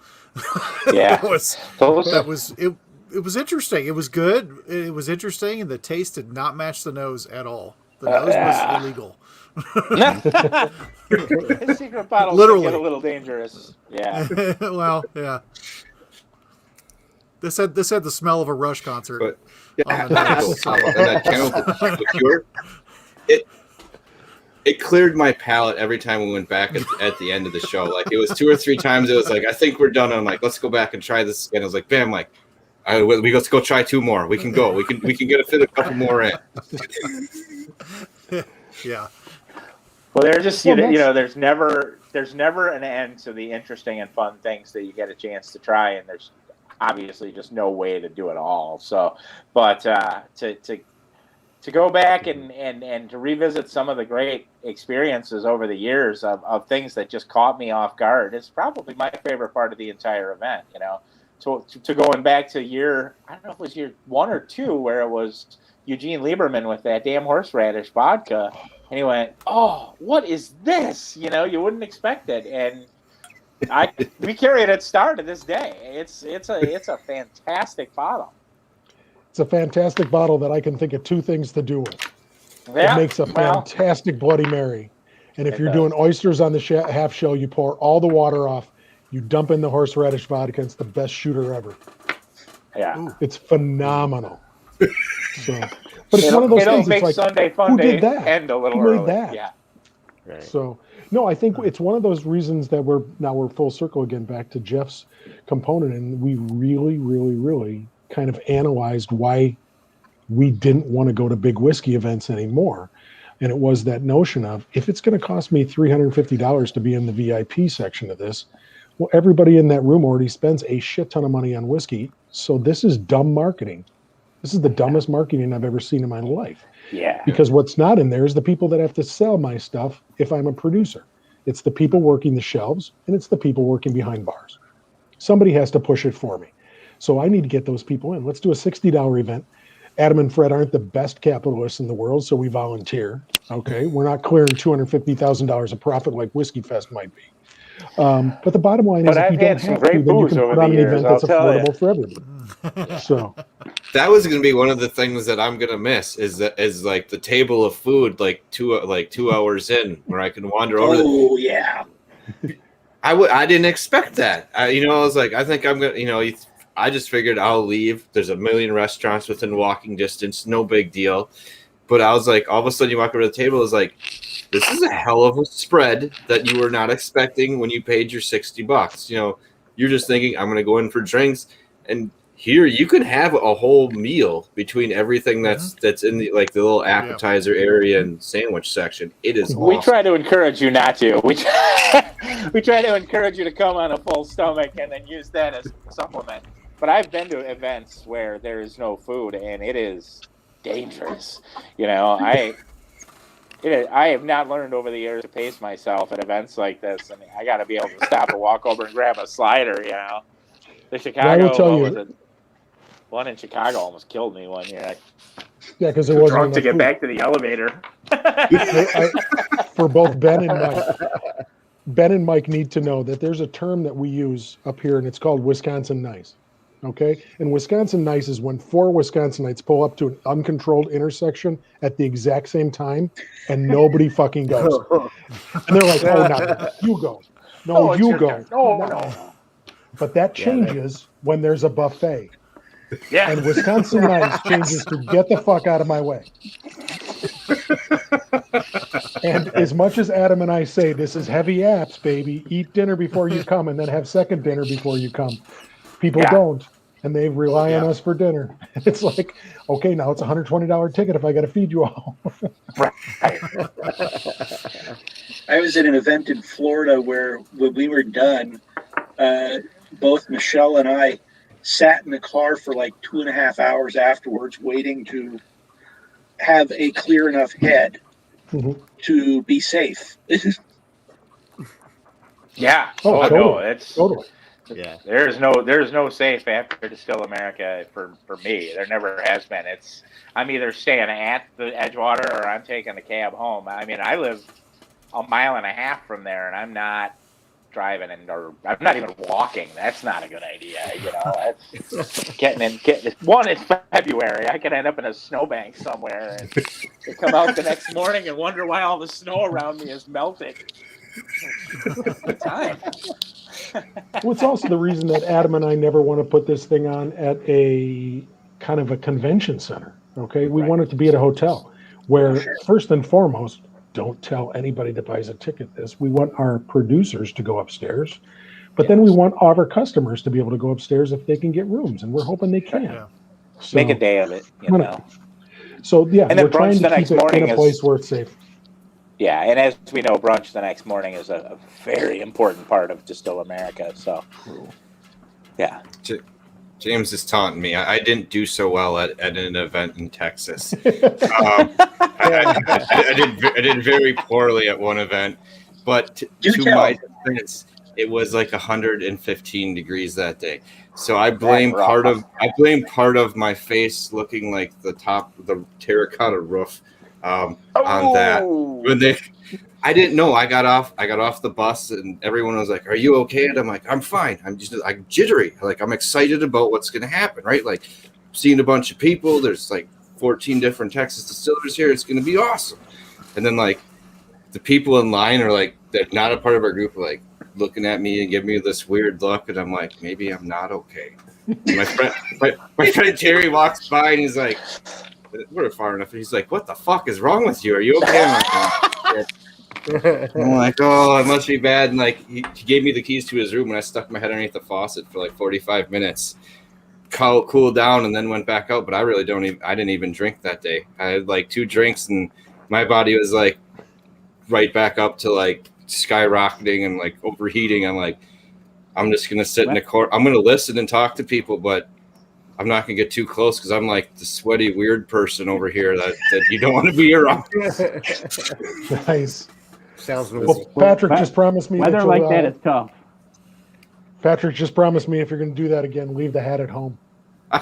Yeah. that was it. It was interesting. It was good. It was interesting, and the taste did not match the nose at all. The nose was illegal. His secret bottles Literally. get a little dangerous. Yeah. Well, yeah. This had the smell of a Rush concert. but yeah, On the nose. and that cantaloupe liqueur, it cleared my palate every time we went back at the end of the show. Like, it was 2 or 3 times. It was like, I think we're done. I'm like, let's go back and try this again. I was like, bam, like, all right, let's go try 2 more. We can go. We can get a couple more in. Yeah. Well, they're just Well, there's never an end to the interesting and fun things that you get a chance to try, and there's obviously just no way to do it all. So, but to go back and to revisit some of the great experiences over the years of things that just caught me off guard is probably my favorite part of the entire event. You know, to going back to I don't know if it was year 1 or 2, where it was Eugene Lieberman with that damn horseradish vodka, and he went, "Oh, what is this?" You know, you wouldn't expect it, and we carry it at Star to this day. It's a fantastic bottle. It's a fantastic bottle that I can think of 2 things to do with. Yeah, It makes a fantastic Bloody Mary. And if It you're does. doing oysters on the half shell, you pour all the water off, you dump in the horseradish vodka. It's the best shooter ever. yeah. It's phenomenal. So, but it's one of those It'll things. make It's like, Sunday Fun who Day did that? end a little Who made early. that? Yeah. Right. So, no, I think it's one of those reasons that we're full circle again back to Jeff's component, and we really, really, really kind of analyzed why we didn't want to go to big whiskey events anymore. And it was that notion of, if it's going to cost me $350 to be in the VIP section of this, well, everybody in that room already spends a shit ton of money on whiskey. So this is dumb marketing. This is the dumbest marketing I've ever seen in my life. Yeah. Because what's not in there is the people that have to sell my stuff if I'm a producer. It's the people working the shelves, and it's the people working behind bars. Somebody has to push it for me. So I need to get those people in. Let's do a $60 event. Adam and Fred aren't the best capitalists in the world, so we volunteer. Okay, we're not clearing $250,000 of profit like Whiskey Fest might be. But the bottom line is, But if I've you had don't some have to, great then you booze can over put the on an years, event I'll that's tell ya. affordable for everybody. So That was going to be one of the things that I'm going to miss is like the table of food, like 2 hours in, where I can wander over. Oh, yeah. I didn't expect that. I was like, I think I'm gonna, I just figured I'll leave. There's a million restaurants within walking distance, no big deal. But I was like, all of a sudden you walk over to the table, it's like, this is a hell of a spread that you were not expecting when you paid your $60. You're just thinking, I'm gonna go in for drinks, and here you can have a whole meal between everything that's in the little appetizer area and sandwich section. It is We awesome. try to encourage you not to. We try to encourage you to come on a full stomach and then use that as a supplement. But I've been to events where there is no food, and it is dangerous. I have not learned over the years to pace myself at events like this, and I got to be able to stop and walk over and grab a slider. The Chicago, I will tell what you- was it? One in Chicago almost killed me one year. yeah, because there Too wasn't drunk to enough get food. back to the elevator. For both Ben and Mike. Ben and Mike need to know that there's a term that we use up here, and it's called Wisconsin nice. Okay? And Wisconsin nice is when 4 Wisconsinites pull up to an uncontrolled intersection at the exact same time, and nobody fucking goes. And they're like, oh, no, you go. No, it's you your go. turn. No. But that changes when there's a buffet. Yeah. And Wisconsin nice changes to get the fuck out of my way. And as much as Adam and I say, this is heavy apps, baby, eat dinner before you come and then have second dinner before you come. People don't, and they rely on us for dinner. It's like, okay, now it's a $120 ticket if I got to feed you all. I was at an event in Florida where when we were done, both Michelle and I sat in the car for like 2.5 hours afterwards waiting to have a clear enough head to be safe. Yeah. Oh, totally. No, it's Totally. Yeah. there's no safe after Distill America for me. There never has been. I'm either staying at the Edgewater or I'm taking a cab home. I mean, I live a mile and a half from there, and I'm not driving or I'm not even walking. That's not a good idea. You know, that's getting one. It's February. I could end up in a snowbank somewhere and come out the next morning and wonder why all the snow around me is melting. The time. Well, it's also the reason that Adam and I never want to put this thing on at a kind of a convention center. Okay, we want it to be at a hotel where, first and foremost, don't tell anybody that buys a ticket this. We want our producers to go upstairs, but then we want all of our customers to be able to go upstairs if they can get rooms, and we're hoping they can. Yeah. So, make a day of it, you know. So yeah, and then we're trying brunch the to next keep it morning in a place where it's safe. Yeah, and as we know, brunch the next morning is a very important part of Distill America. So, yeah. James is taunting me. I didn't do so well at an event in Texas. I did very poorly at one event, but to my defense, it was like 115 degrees that day. So I blame part of my face looking like the top of the terracotta roof on that. When I didn't know. I got off the bus and everyone was like, "Are you okay?" And I'm like, "I'm fine. I'm jittery. Like I'm excited about what's going to happen, right? Like seeing a bunch of people. There's like 14 different Texas distillers here. It's going to be awesome." And then like the people in line are like, they're not a part of our group, are like looking at me and giving me this weird look, and I'm like, maybe I'm not okay. My friend Terry walks by and he's like, we're far enough. He's like, "What the fuck is wrong with you? Are you okay?" I'm like, "Oh, it must be bad." And like, he gave me the keys to his room, and I stuck my head underneath the faucet for like 45 minutes, cool down, and then went back out. But I really I didn't even drink that day. I had like 2 drinks, and my body was like right back up to like skyrocketing and like overheating. I'm like, I'm just gonna sit in the corner. I'm gonna listen and talk to people, but I'm not gonna get too close because I'm like the sweaty weird person over here that you don't want to be around. Nice. Sounds well, Patrick just promised me weather like that is tough. Patrick just promised me if you're going to do that again, leave the hat at home. I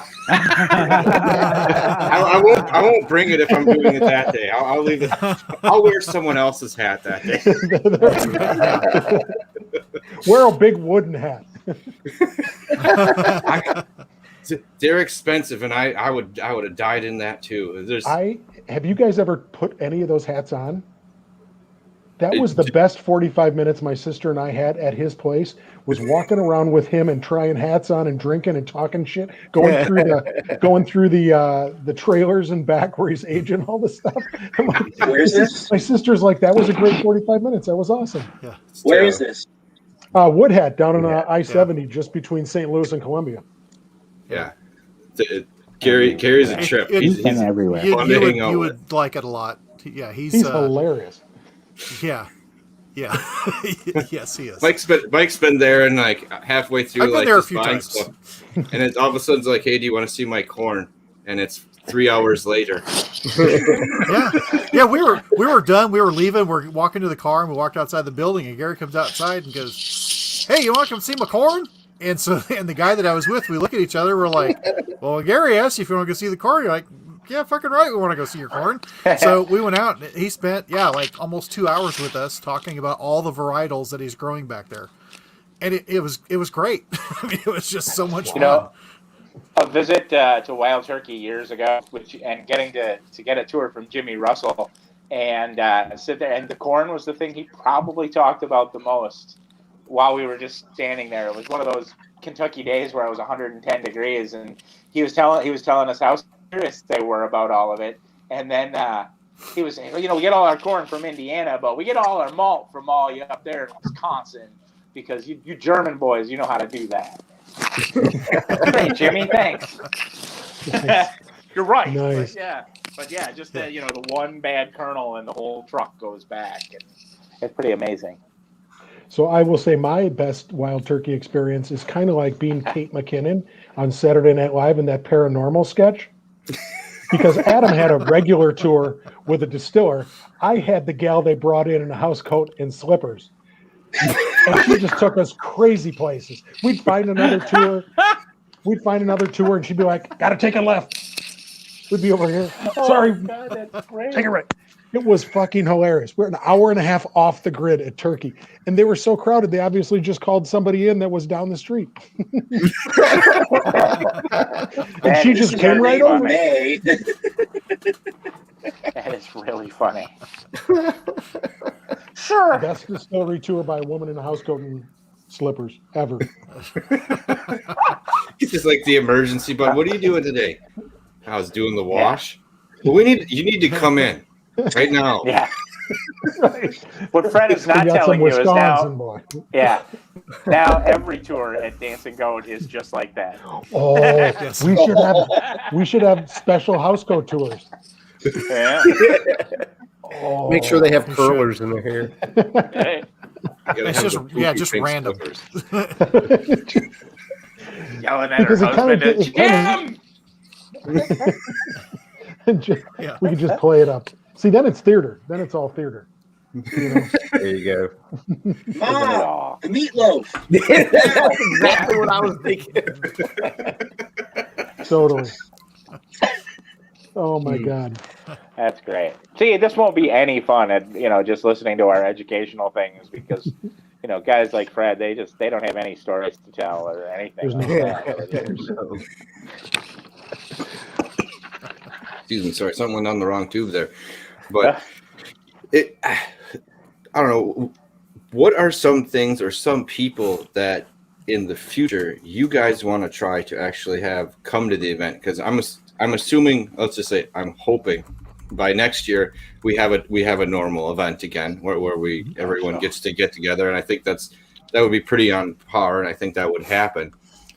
won't bring it if I'm doing it that day. I'll leave it. I'll wear someone else's hat that day. Wear a big wooden hat. They're expensive, and I would have died in that too. Have you guys ever put any of those hats on? That was the best 45 minutes my sister and I had at his place, was walking around with him and trying hats on and drinking and talking shit, going through the trailers and back where he's aging all this stuff. Like, where's this? My sister's like, that was a great 45 minutes. That was awesome. Yeah. Where is this? Woodhat down on I-70, just between St. Louis and Columbia. Yeah. Carries a trip. He's everywhere. You would like it a lot. Yeah, he's hilarious. Yeah. Yes, he is. Mike's been there and like halfway through, I've been like there a just few buying times. stuff, and it's all of a sudden it's like, "Hey, do you want to see my corn?" And it's 3 hours later. Yeah. We were done. We were leaving. We're walking to the car, and we walked outside the building. And Gary comes outside and goes, "Hey, you want to come see my corn?" And the guy that I was with, we look at each other. We're like, "Well, Gary asked you if you want to go see the corn." You're like, "Yeah, fucking right. We want to go see your corn." So we went out, and he spent like almost 2 hours with us talking about all the varietals that he's growing back there, and it was great. I mean, it was just so much fun. You know, a visit to Wild Turkey years ago, and getting to get a tour from Jimmy Russell, and sit there, and the corn was the thing he probably talked about the most while we were just standing there. It was one of those Kentucky days where it was 110 degrees, and he was telling us how serious they were about all of it. And then he was saying, we get all our corn from Indiana, but we get all our malt from all you up there in Wisconsin because you German boys, you know how to do that. Great, Jimmy, thanks. You're right. Nice. But yeah, just the one bad kernel and the whole truck goes back, and it's pretty amazing. So I will say my best wild turkey experience is kind of like being Kate McKinnon on Saturday Night Live in that paranormal sketch. Because Adam had a regular tour with a distiller. I had the gal they brought in a house coat and slippers. And she just took us crazy places. We'd find another tour. And she'd be like, "Got to take a left." We'd be over here. Sorry. God, that's great. Take it right. It was fucking hilarious. We're an hour and a half off the grid at Turkey. And they were so crowded, they obviously just called somebody in that was down the street. And she just came right over. That is really funny. Sure. Best distillery tour by a woman in a house coat and slippers ever. It's just like the emergency button. What are you doing today? I was doing the wash. Well, you need to come in right now. Yeah. What Fred is not telling you is now. Yeah. Now every tour at Dancing Goat is just like that. Oh, we should have special house coat tours. Yeah. Oh, make sure they have curlers in their hair. Hey. It's just random. Yelling at her husband. Jim! We could just play it up. See, then it's theater. Then it's all theater. There you go. The meatloaf. That's exactly what I was thinking. Totally. Oh my God. That's great. See, this won't be any fun at just listening to our educational things because guys like Fred, they don't have any stories to tell or anything. Excuse me, sorry, something went down the wrong tube there. But I don't know. What are some things or some people that in the future you guys want to try to actually have come to the event? Because I'm assuming, let's just say, I'm hoping by next year we have a normal event again where everyone gets to get together, and I think that would be pretty on par, and I think that would happen.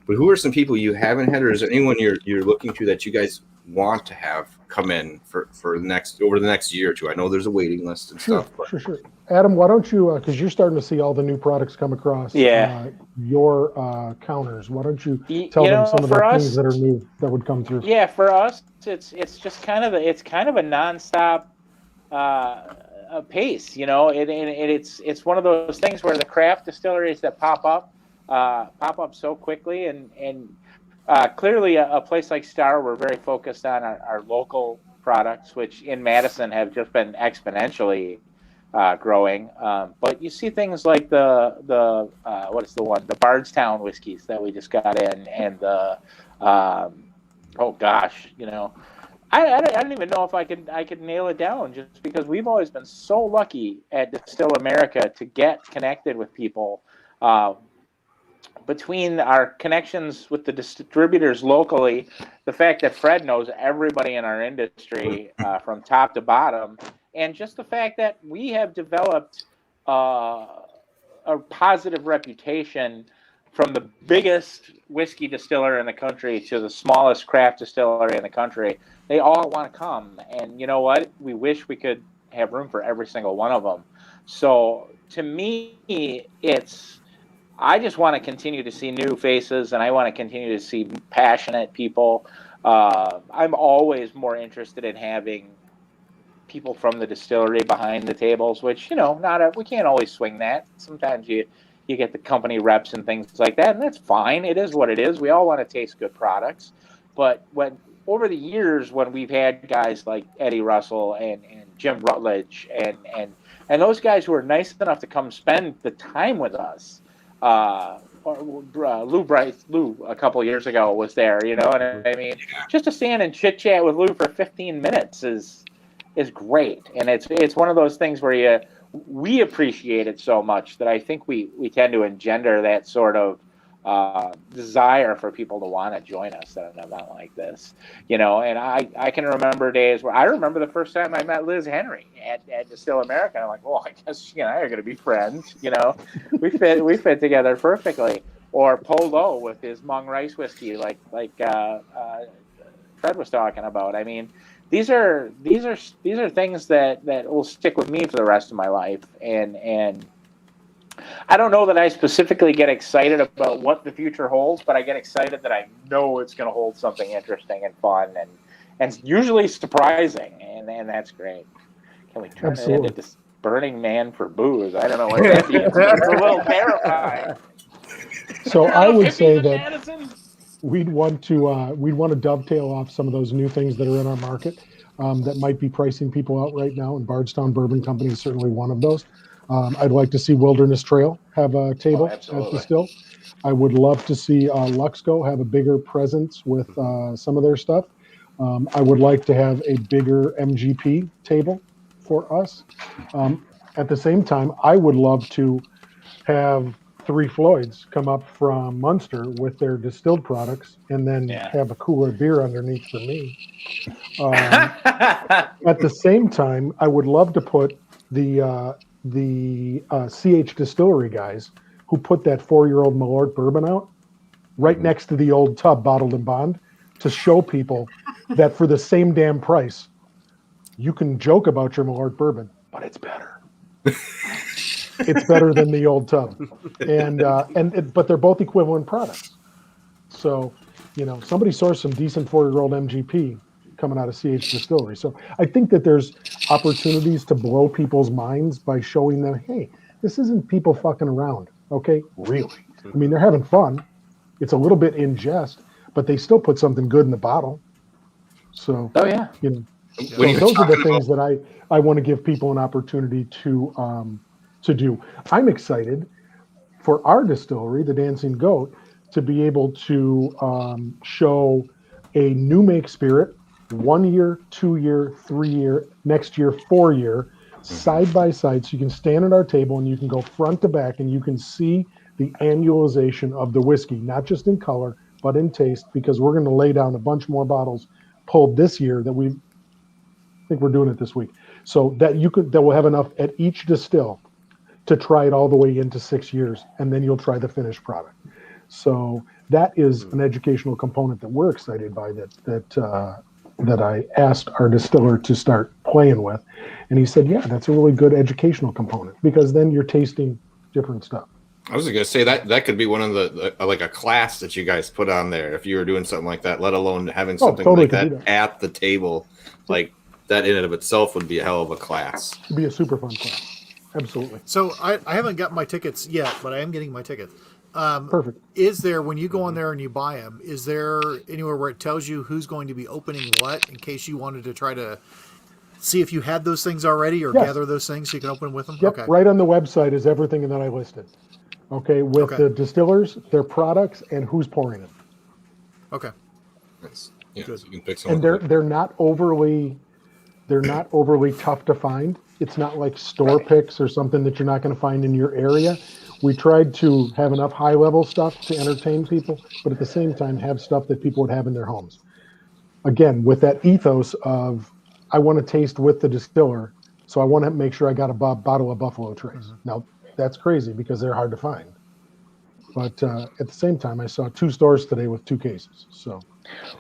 But who are some people you haven't had, or is there anyone you're looking to that you guys want to have come in for over the next year or two? I know there's a waiting list and stuff. Sure. Adam, why don't you, because you're starting to see all the new products come across your counters, why don't you tell them some of the things that are new that would come through? Yeah, for us, it's just kind of a nonstop pace. It's one of those things where the craft distilleries that pop up so quickly, and clearly a place like Star, we're very focused on our local products, which in Madison have just been exponentially growing. But you see things like the Bardstown whiskeys that we just got in, and the I don't even know if I could nail it down, just because we've always been so lucky at Distill America to get connected with people. Between our connections with the distributors locally, the fact that Fred knows everybody in our industry from top to bottom, and just the fact that we have developed a positive reputation from the biggest whiskey distiller in the country to the smallest craft distillery in the country. They all want to come, and you know what? We wish we could have room for every single one of them. So to me, I just want to continue to see new faces, and I want to continue to see passionate people. I'm always more interested in having people from the distillery behind the tables, which, we can't always swing that. Sometimes you get the company reps and things like that, and that's fine. It is what it is. We all want to taste good products. But over the years, when we've had guys like Eddie Russell and Jim Rutledge and those guys who are nice enough to come spend the time with us, Lou a couple of years ago was there, and I mean, just to stand and chit chat with Lou for 15 minutes is great, and it's one of those things where we appreciate it so much that I think we tend to engender that sort of desire for people to want to join us at an event like this, and I can remember days where I remember the first time I met Liz Henry at Distill America. I'm like, well, I guess she and I are going to be friends. We fit together perfectly. Or Polo with his Hmong rice whiskey, like Fred was talking about. I mean, these are things that will stick with me for the rest of my life, and I don't know that I specifically get excited about what the future holds, but I get excited that I know it's going to hold something interesting and fun and usually surprising, and that's great. Can we turn it into this Burning Man for booze? I don't know what that means, but it's a little terrifying. So I would say that we'd want to dovetail off some of those new things that are in our market that might be pricing people out right now, and Bardstown Bourbon Company is certainly one of those. I'd like to see Wilderness Trail have a table at Distill. I would love to see Luxco have a bigger presence with some of their stuff. I would like to have a bigger MGP table for us. At the same time, I would love to have Three Floyds come up from Munster with their distilled products and then have a cooler beer underneath for me. At the same time, I would love to put the CH Distillery guys who put that 4-year-old Malort bourbon out right next to the old tub bottled in bond to show people that for the same damn price, you can joke about your Malort bourbon, but it's better. It's better than the old tub, but they're both equivalent products. So, somebody sourced some decent 4-year-old MGP coming out of CH Distillery. So I think that there's opportunities to blow people's minds by showing them, hey, this isn't people fucking around. Okay, really? I mean, they're having fun. It's a little bit in jest, but they still put something good in the bottle. So, those are the things that I want to give people an opportunity to do. I'm excited for our distillery, the Dancing Goat, to be able to show a new make spirit, 1 year, 2 year, 3 year, next year, 4 year, side by side. So you can stand at our table and you can go front to back and you can see the annualization of the whiskey, not just in color, but in taste, because we're going to lay down a bunch more bottles pulled this year that I think we're doing it this week. So that we'll have enough at each distill to try it all the way into 6 years, and then you'll try the finished product. So that is an educational component that we're excited by that I asked our distiller to start playing with. And he said, yeah, that's a really good educational component, because then you're tasting different stuff. I was going to say that could be one of the like a class that you guys put on there if you were doing something like that, let alone having something totally like that at the table. Like that in and of itself would be a hell of a class. It'd be a super fun class. Absolutely. So I haven't got my tickets yet, but I am getting my tickets. Perfect. Is there, when you go on there and you buy them, is there anywhere where it tells you who's going to be opening what, in case you wanted to try to see if you had those things already or gather those things so you can open with them? Yep. Okay. Right on the website is everything that I listed. Okay. With the distillers, their products, and who's pouring it. Okay. Nice. Yeah, so you can pick some. And they're not overly tough to find. It's not like store picks or something that you're not going to find in your area. We tried to have enough high-level stuff to entertain people, but at the same time have stuff that people would have in their homes. Again, with that ethos of, I want to taste with the distiller, so I want to make sure I got a bottle of Buffalo Trace. Mm-hmm. Now, that's crazy because they're hard to find. But at the same time, I saw 2 stores today with 2 cases. So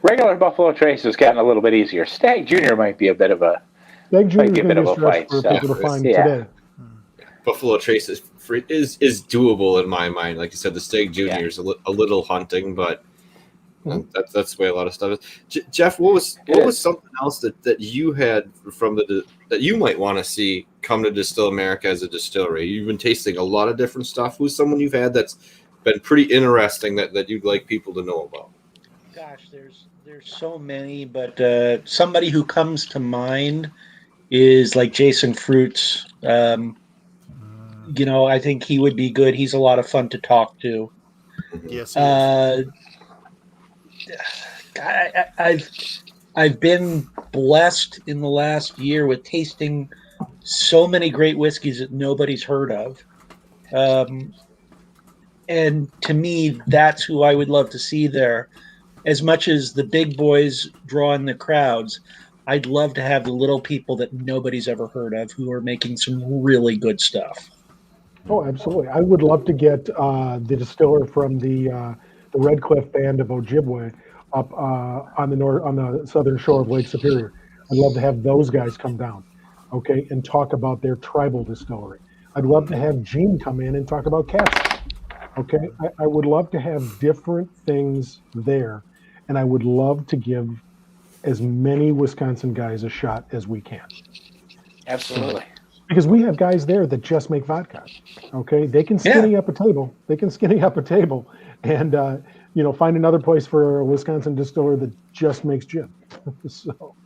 regular Buffalo Trace has gotten a little bit easier. Stag Junior might be a bit of a fight for people to find today. Buffalo Trace is doable in my mind. Like you said, the Stag Junior is a little hunting, but that's the way a lot of stuff is. Jeff, what was something else that you had from that you might want to see come to Distill America as a distillery? You've been tasting a lot of different stuff. Who's someone you've had that's been pretty interesting that you'd like people to know about? Gosh, there's so many, but somebody who comes to mind is like Jason Fruits. I think he would be good. He's a lot of fun to talk to. Yes. I've been blessed in the last year with tasting so many great whiskeys that nobody's heard of. And to me, that's who I would love to see there. As much as the big boys draw in the crowds, I'd love to have the little people that nobody's ever heard of who are making some really good stuff. Oh, absolutely. I would love to get the distiller from the Red Cliff band of Ojibwe up on the southern shore of Lake Superior. I'd love to have those guys come down, okay, and talk about their tribal distillery. I'd love to have Gene come in and talk about cats. Okay, I would love to have different things there, and I would love to give as many Wisconsin guys a shot as we can. Absolutely. Because we have guys there that just make vodka. Okay, they can skinny up a table. They can skinny up a table, and find another place for a Wisconsin distiller that just makes gin. So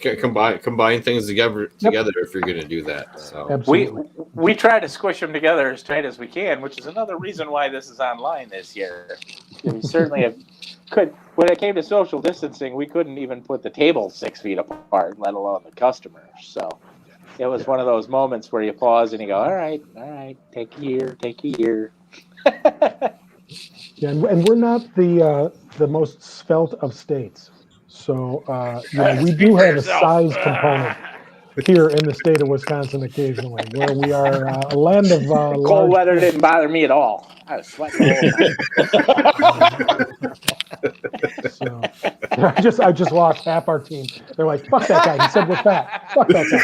combine things together if you're going to do that. So absolutely. We try to squish them together as tight as we can, which is another reason why this is online this year. We certainly could. When it came to social distancing, we couldn't even put the tables 6 feet apart, let alone the customers. So it was one of those moments where you pause and you go, all right, take a year. Yeah, and we're not the most svelte of states. So, we do have a size component here in the state of Wisconsin occasionally, where we are a land of cold weather didn't bother me at all. I was sweating the whole time. So, I just lost half our team. They're like, fuck that guy. He said we're fat. Fuck that guy.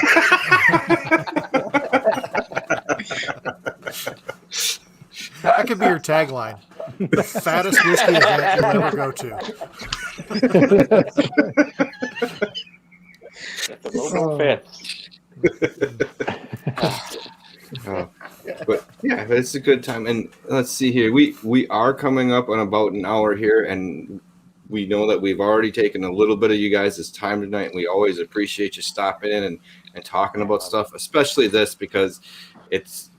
That could be your tagline. The fattest whiskey event you'll ever go to. The logo fits. But yeah, it's a good time. And let's see here. We are coming up on about an hour here, and we know that we've already taken a little bit of you guys' time tonight. And we always appreciate you stopping in and talking about stuff, especially this, because it's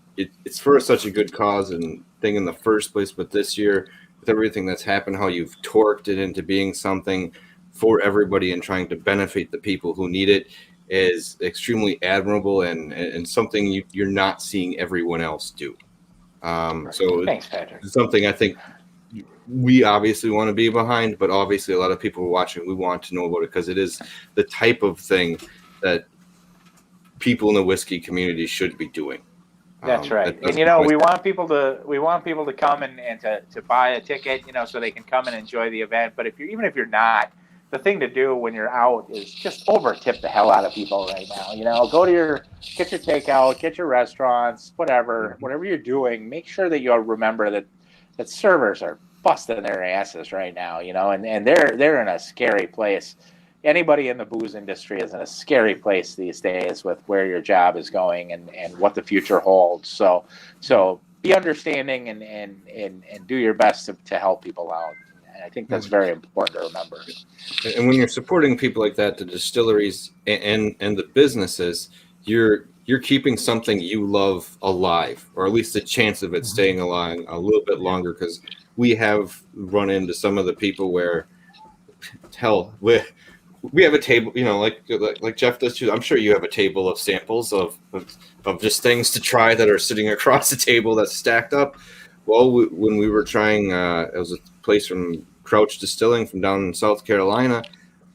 for such a good cause and thing in the first place. But this year, with everything that's happened, how you've torqued it into being something for everybody and trying to benefit the people who need it is extremely admirable and something you're not seeing everyone else do. So thanks, Patrick. It's something I think we obviously want to be behind, but obviously a lot of people watching, we want to know about it because it is the type of thing that people in the whiskey community should be doing. That's right. And we want people to come and to buy a ticket, so they can come and enjoy the event. But even if you're not, the thing to do when you're out is just over tip the hell out of people right now. Get your takeout, get your restaurants, whatever you're doing, make sure that you remember that servers are busting their asses right now, and they're in a scary place. Anybody in the booze industry is in a scary place these days with where your job is going and what the future holds. So be understanding and do your best to help people out. And I think that's very important to remember. And when you're supporting people like that, the distilleries and the businesses, you're keeping something you love alive, or at least the chance of it staying alive a little bit longer. Because we have run into some of the people where, hell, we have a table, like Jeff does too. I'm sure you have a table of samples of just things to try that are sitting across the table that's stacked up. Well, when we were trying, it was a place from Crouch Distilling from down in South Carolina.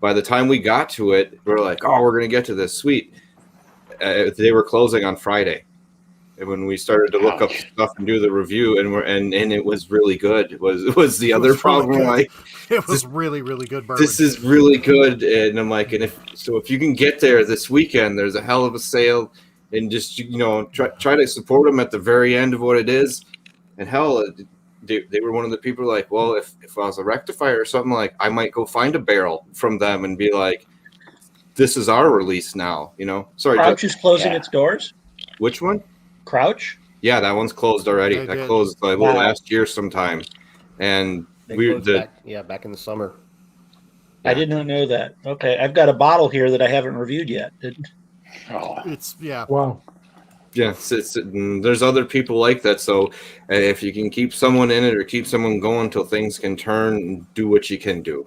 By the time we got to it, we were like, oh, we're going to get to this. Sweet. They were closing on Friday. And when we started to look up stuff and do the review, and it was really good. Was the other problem really like it was really, really good bourbon. This is really good, and I'm like, and if you can get there this weekend, there's a hell of a sale, and just try to support them at the very end of what it is. And hell, they were one of the people like, well, if I was a rectifier or something, like I might go find a barrel from them and be like, this is our release now. Sorry, Crouch is closing its doors. Which one? Crouch? Yeah, that one's closed already. Yeah, that closed like last year sometime, and back in the summer. I did not know that. Okay, I've got a bottle here that I haven't reviewed yet. Wow. Yes, there's other people like that. So if you can keep someone in it or keep someone going until things can turn, do what you can do.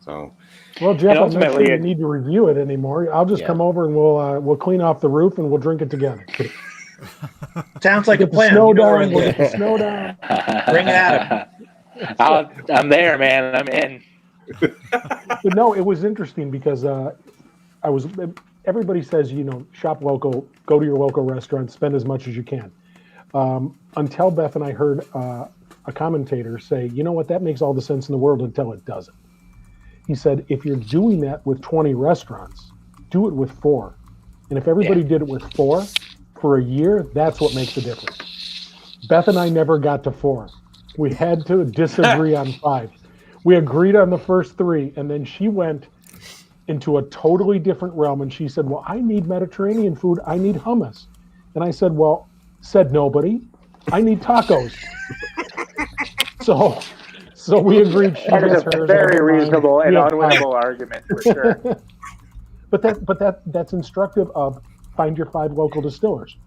So. Well, Jeff, I'm not sure you need to review it anymore. I'll just come over and we'll clean off the roof and we'll drink it together. Sounds like a Get the plan. snow You know where down. I We'll live. get the snow down. Bring Adam. I'm there, man. I'm in. But no, it was interesting because everybody says, shop local, go to your local restaurant, spend as much as you can. Until Beth and I heard a commentator say, you know what, that makes all the sense in the world until it doesn't. He said, if you're doing that with 20 restaurants, do it with 4. And if everybody did it with 4 for a year, that's what makes the difference. Beth and I never got to 4. We had to disagree on 5. We agreed on the first 3, and then she went into a totally different realm, and she said, well, I need Mediterranean food. I need hummus. And I said, well, said nobody. I need tacos. So we agreed. She That is gets a hers, very I get mine. reasonable and Yeah. unwinnable argument for sure. But that's instructive of find your 5 local distillers.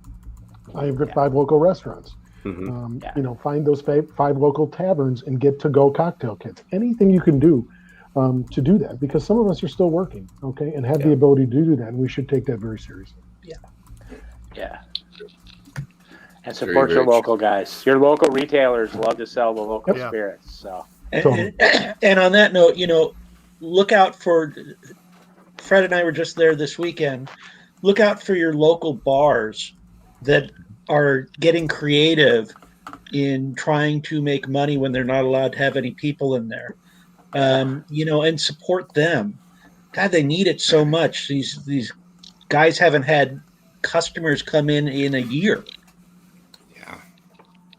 Find your 5 local restaurants. Find those 5 local taverns and get to-go cocktail kits. Anything you can do to do that, because some of us are still working, okay, and have the ability to do that, and we should take that very seriously. Yeah. And support your local guys. Your local retailers love to sell the local spirits. So. And on that note, look out for. Fred and I were just there this weekend. Look out for your local bars that are getting creative in trying to make money when they're not allowed to have any people in there. And support them. God, they need it so much. These guys haven't had customers come in a year.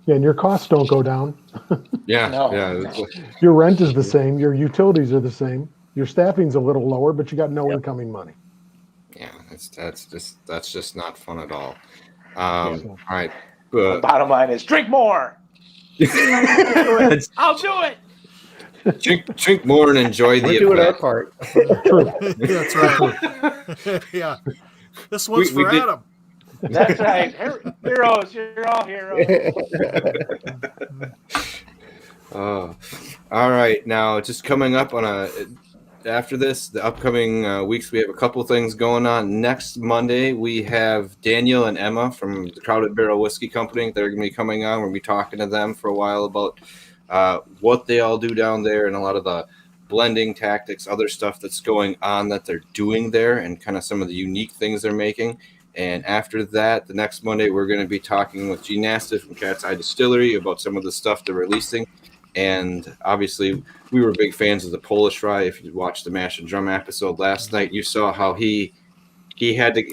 Yeah, and your costs don't go down. Yeah. Your rent is the same. Your utilities are the same. Your staffing's a little lower, but you got no incoming money. Yeah, that's just not fun at all. All right. The bottom line is drink more. I'll do it. Drink more and enjoy the We're doing our event. part. True. That's right. Yeah. This one's for Adam. That's right. Heroes. You're all heroes. All right. Now, just coming up after this, the upcoming weeks, we have a couple things going on. Next Monday, we have Daniel and Emma from the Crowded Barrel Whiskey Company. They're going to be coming on. We're going to be talking to them for a while about what they all do down there and a lot of the blending tactics, other stuff that's going on that they're doing there, and kind of some of the unique things they're making. And after that, the next Monday, we're going to be talking with Gene Nasty from Cat's Eye Distillery about some of the stuff they're releasing. And obviously, we were big fans of the Polish Rye. If you watched the Mash and Drum episode last night, you saw how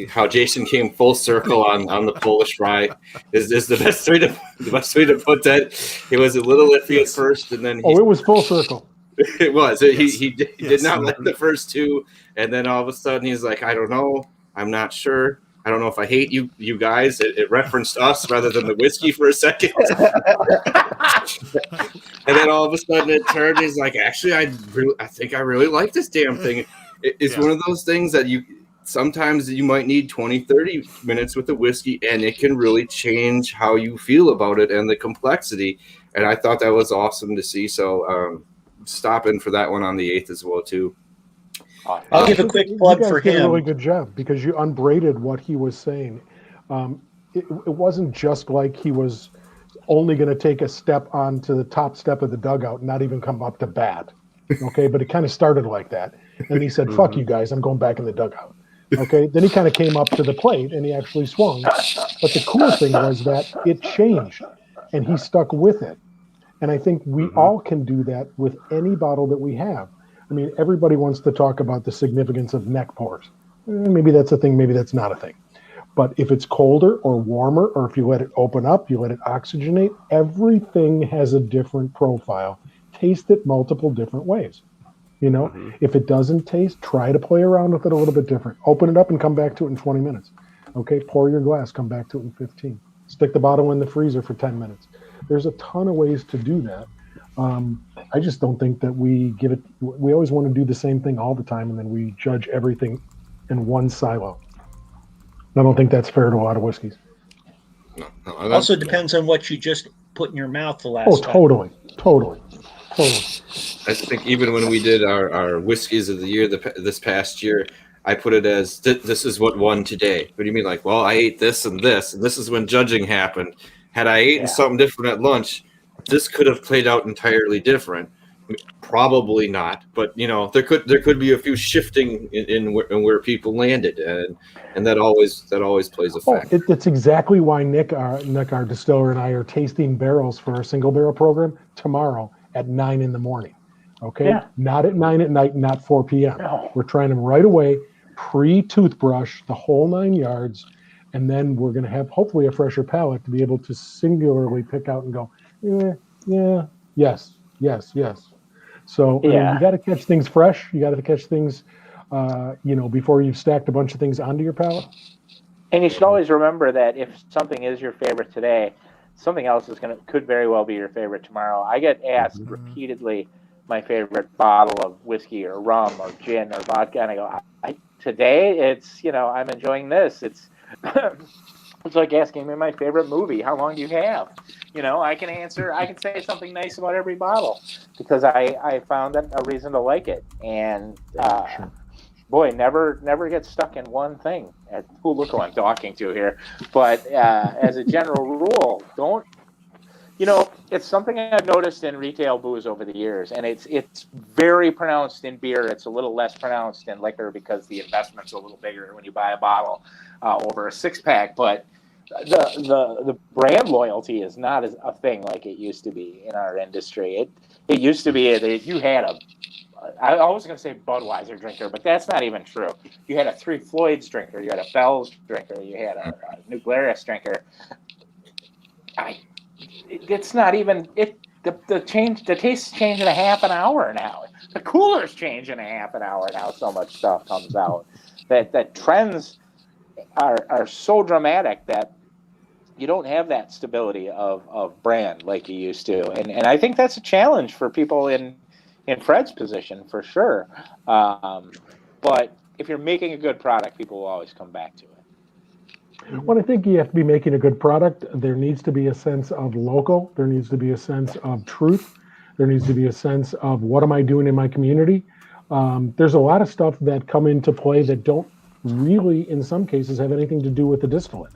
how Jason came full circle on the Polish Rye. Is the best way to put that? It was a little iffy at first, and then it was full circle. It was. He did not like the first 2, and then all of a sudden he's like, I don't know, I'm not sure. I don't know if I hate you guys. It referenced us rather than the whiskey for a second. And then all of a sudden it turned. He's like, actually, I think I really like this damn thing. It's one of those things that sometimes you might need 20, 30 minutes with the whiskey, and it can really change how you feel about it and the complexity. And I thought that was awesome to see. So stop in for that one on the 8th as well, too. I'll give a quick plug for him. You did a really good job because you unbraided what he was saying. It wasn't just like he was only going to take a step onto the top step of the dugout and not even come up to bat. Okay, but it kind of started like that. And he said, fuck you guys, I'm going back in the dugout. Okay, then he kind of came up to the plate and he actually swung. But the cool thing was that it changed and he stuck with it. And I think we all can do that with any bottle that we have. I mean, everybody wants to talk about the significance of neck pours. Maybe that's a thing, maybe that's not a thing. But if it's colder or warmer, or if you let it open up, you let it oxygenate, everything has a different profile. Taste it multiple different ways. If it doesn't taste, try to play around with it a little bit different. Open it up and come back to it in 20 minutes. Okay, pour your glass, come back to it in 15. Stick the bottle in the freezer for 10 minutes. There's a ton of ways to do that. I just don't think that we always want to do the same thing all the time, and then we judge everything in one silo. I don't think that's fair to a lot of whiskeys. No, also depends on what you just put in your mouth the last time. Totally. I think even when we did our whiskeys of the year this past year, I put it as this is what won today. What do you mean? Like, well, I ate this, and this is when judging happened. Had I eaten something different at lunch, this could have played out entirely different. Probably not, but there could be a few shifting in where people landed, and that always plays a factor. It's exactly why Nick, our distiller, and I are tasting barrels for our single barrel program tomorrow at 9 a.m. Okay, not at 9 p.m, not 4 p.m. No. We're trying them right away, pre-toothbrush, the whole 9 yards, and then we're going to have hopefully a fresher palate to be able to singularly pick out and go, yes. So I mean, you got to catch things fresh. You got to catch things, before you've stacked a bunch of things onto your palate. And you should always remember that if something is your favorite today, something else could very well be your favorite tomorrow. I get asked repeatedly my favorite bottle of whiskey or rum or gin or vodka, and I go, today it's I'm enjoying this. It's it's like asking me my favorite movie. How long do you have? I can say something nice about every bottle because I found that a reason to like it. And boy, never get stuck in one thing. Look who I'm talking to here. But as a general rule, don't. It's something I've noticed in retail booze over the years, and it's very pronounced in beer. It's a little less pronounced in liquor because the investment's a little bigger when you buy a bottle over a 6-pack. But the brand loyalty is not a thing like it used to be in our industry. It used to be that you had I was going to say Budweiser drinker, but that's not even true. You had a Three Floyds drinker, you had a Bell's drinker, you had a New Glarus drinker. It's not even it. The tastes change in a half an hour now. The coolers change in a half an hour now. So much stuff comes out that trends are so dramatic that you don't have that stability of brand like you used to, and I think that's a challenge for people in Fred's position for sure. But if you're making a good product, people will always come back to it. Well, I think you have to be making a good product. There needs to be a sense of local. There needs to be a sense of truth. There needs to be a sense of what am I doing in my community. There's a lot of stuff that come into play that don't really, in some cases, have anything to do with the distillate.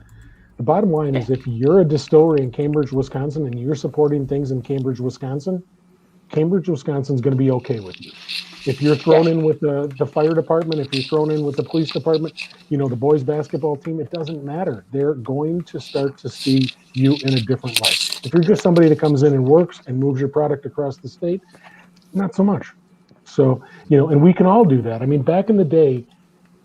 The bottom line is if you're a distillery in Cambridge, Wisconsin, and you're supporting things in Cambridge, Wisconsin's going to be okay with you. If you're thrown in with the fire department, if you're thrown in with the police department, the boys basketball team, it doesn't matter. They're going to start to see you in a different light. If you're just somebody that comes in and works and moves your product across the state, not so much. So, and we can all do that. I mean, back in the day,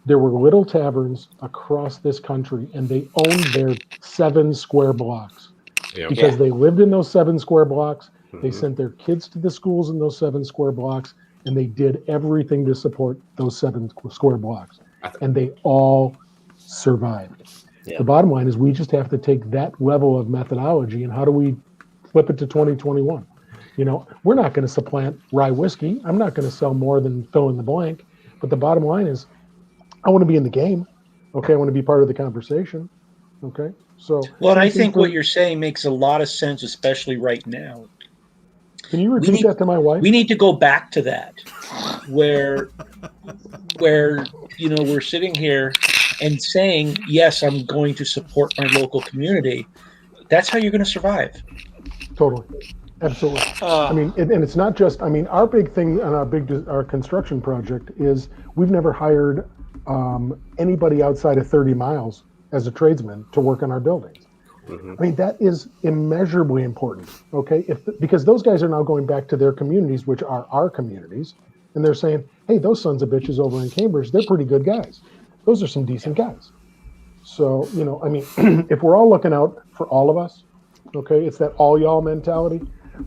there were little taverns across this country, and they owned their 7 square blocks because they lived in those 7 square blocks. They sent their kids to the schools in those 7 square blocks, and they did everything to support those 7 square blocks, and they all survived. Yeah. The bottom line is we just have to take that level of methodology, and how do we flip it to 2021? We're not going to supplant rye whiskey. I'm not going to sell more than fill in the blank, but the bottom line is I want to be in the game. Okay, I want to be part of the conversation. Okay, so. Well, and I think what you're saying makes a lot of sense, especially right now. Can you repeat that to my wife? We need to go back to that, where we're sitting here and saying, yes, I'm going to support my local community. That's how you're going to survive. Totally, absolutely. And it's not just. Our big thing on our construction project is we've never hired anybody outside of 30 miles as a tradesman to work on our buildings. Mm-hmm. That is immeasurably important, okay? Because those guys are now going back to their communities, which are our communities, and they're saying, hey, those sons of bitches over in Cambridge, they're pretty good guys. Those are some decent guys. So, if we're all looking out for all of us, okay, it's that all y'all mentality,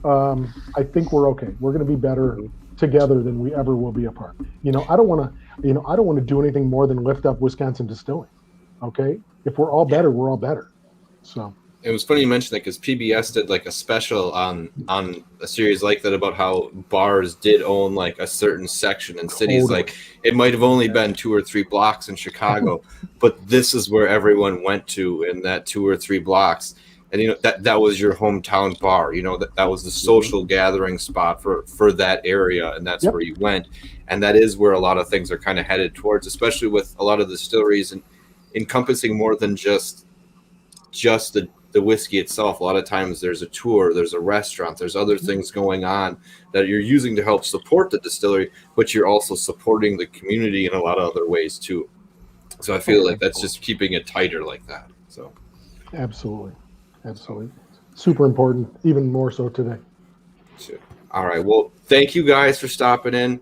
I think we're okay. We're going to be better together than we ever will be apart. I don't want to do anything more than lift up Wisconsin distilling, okay? If we're all better, we're all better. So it was funny you mentioned that because PBS did like a special on a series like that about how bars did own like a certain section in cities. Totally. Like it might have only been 2 or 3 blocks in Chicago, but this is where everyone went to in that 2 or 3 blocks. and that was your hometown bar. That was the social gathering spot for that area, and that's where you went. And that is where a lot of things are kind of headed towards, especially with a lot of the distilleries and encompassing more than just the whiskey itself. A lot of times there's a tour, there's a restaurant, there's other things going on that you're using to help support the distillery, but you're also supporting the community in a lot of other ways too. So I feel like that's just keeping it tighter like that. So Absolutely. Super important, even more so today. All right. Well, thank you guys for stopping in.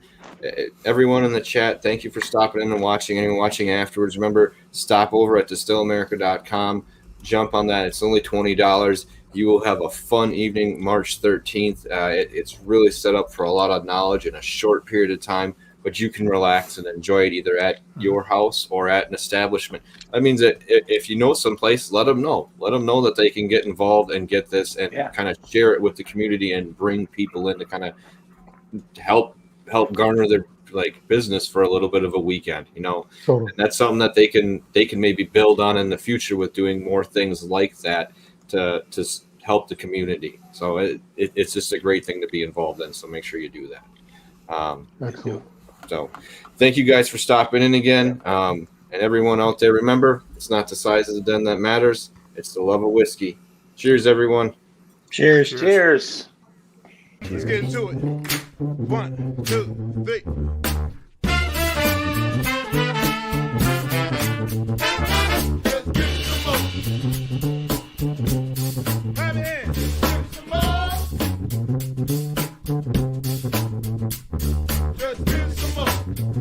Everyone in the chat, thank you for stopping in and watching. Anyone watching afterwards, remember, stop over at distillamerica.com. Jump on that. It's only $20. You will have a fun evening March 13th. It's really set up for a lot of knowledge in a short period of time, but you can relax and enjoy it either at your house or at an establishment. That means that if you know someplace, let them know. Let them know that they can get involved and get this and kind of share it with the community and bring people in to kind of help garner their business for a little bit of a weekend, Totally. And that's something that they can maybe build on in the future with doing more things like that to help the community. So it's just a great thing to be involved in. So make sure you do that. Excellent. So thank you guys for stopping in again. And everyone out there, remember, it's not the size of the den that matters. It's the love of whiskey. Cheers, everyone. Cheers. Let's get into it. 1, 2, 3.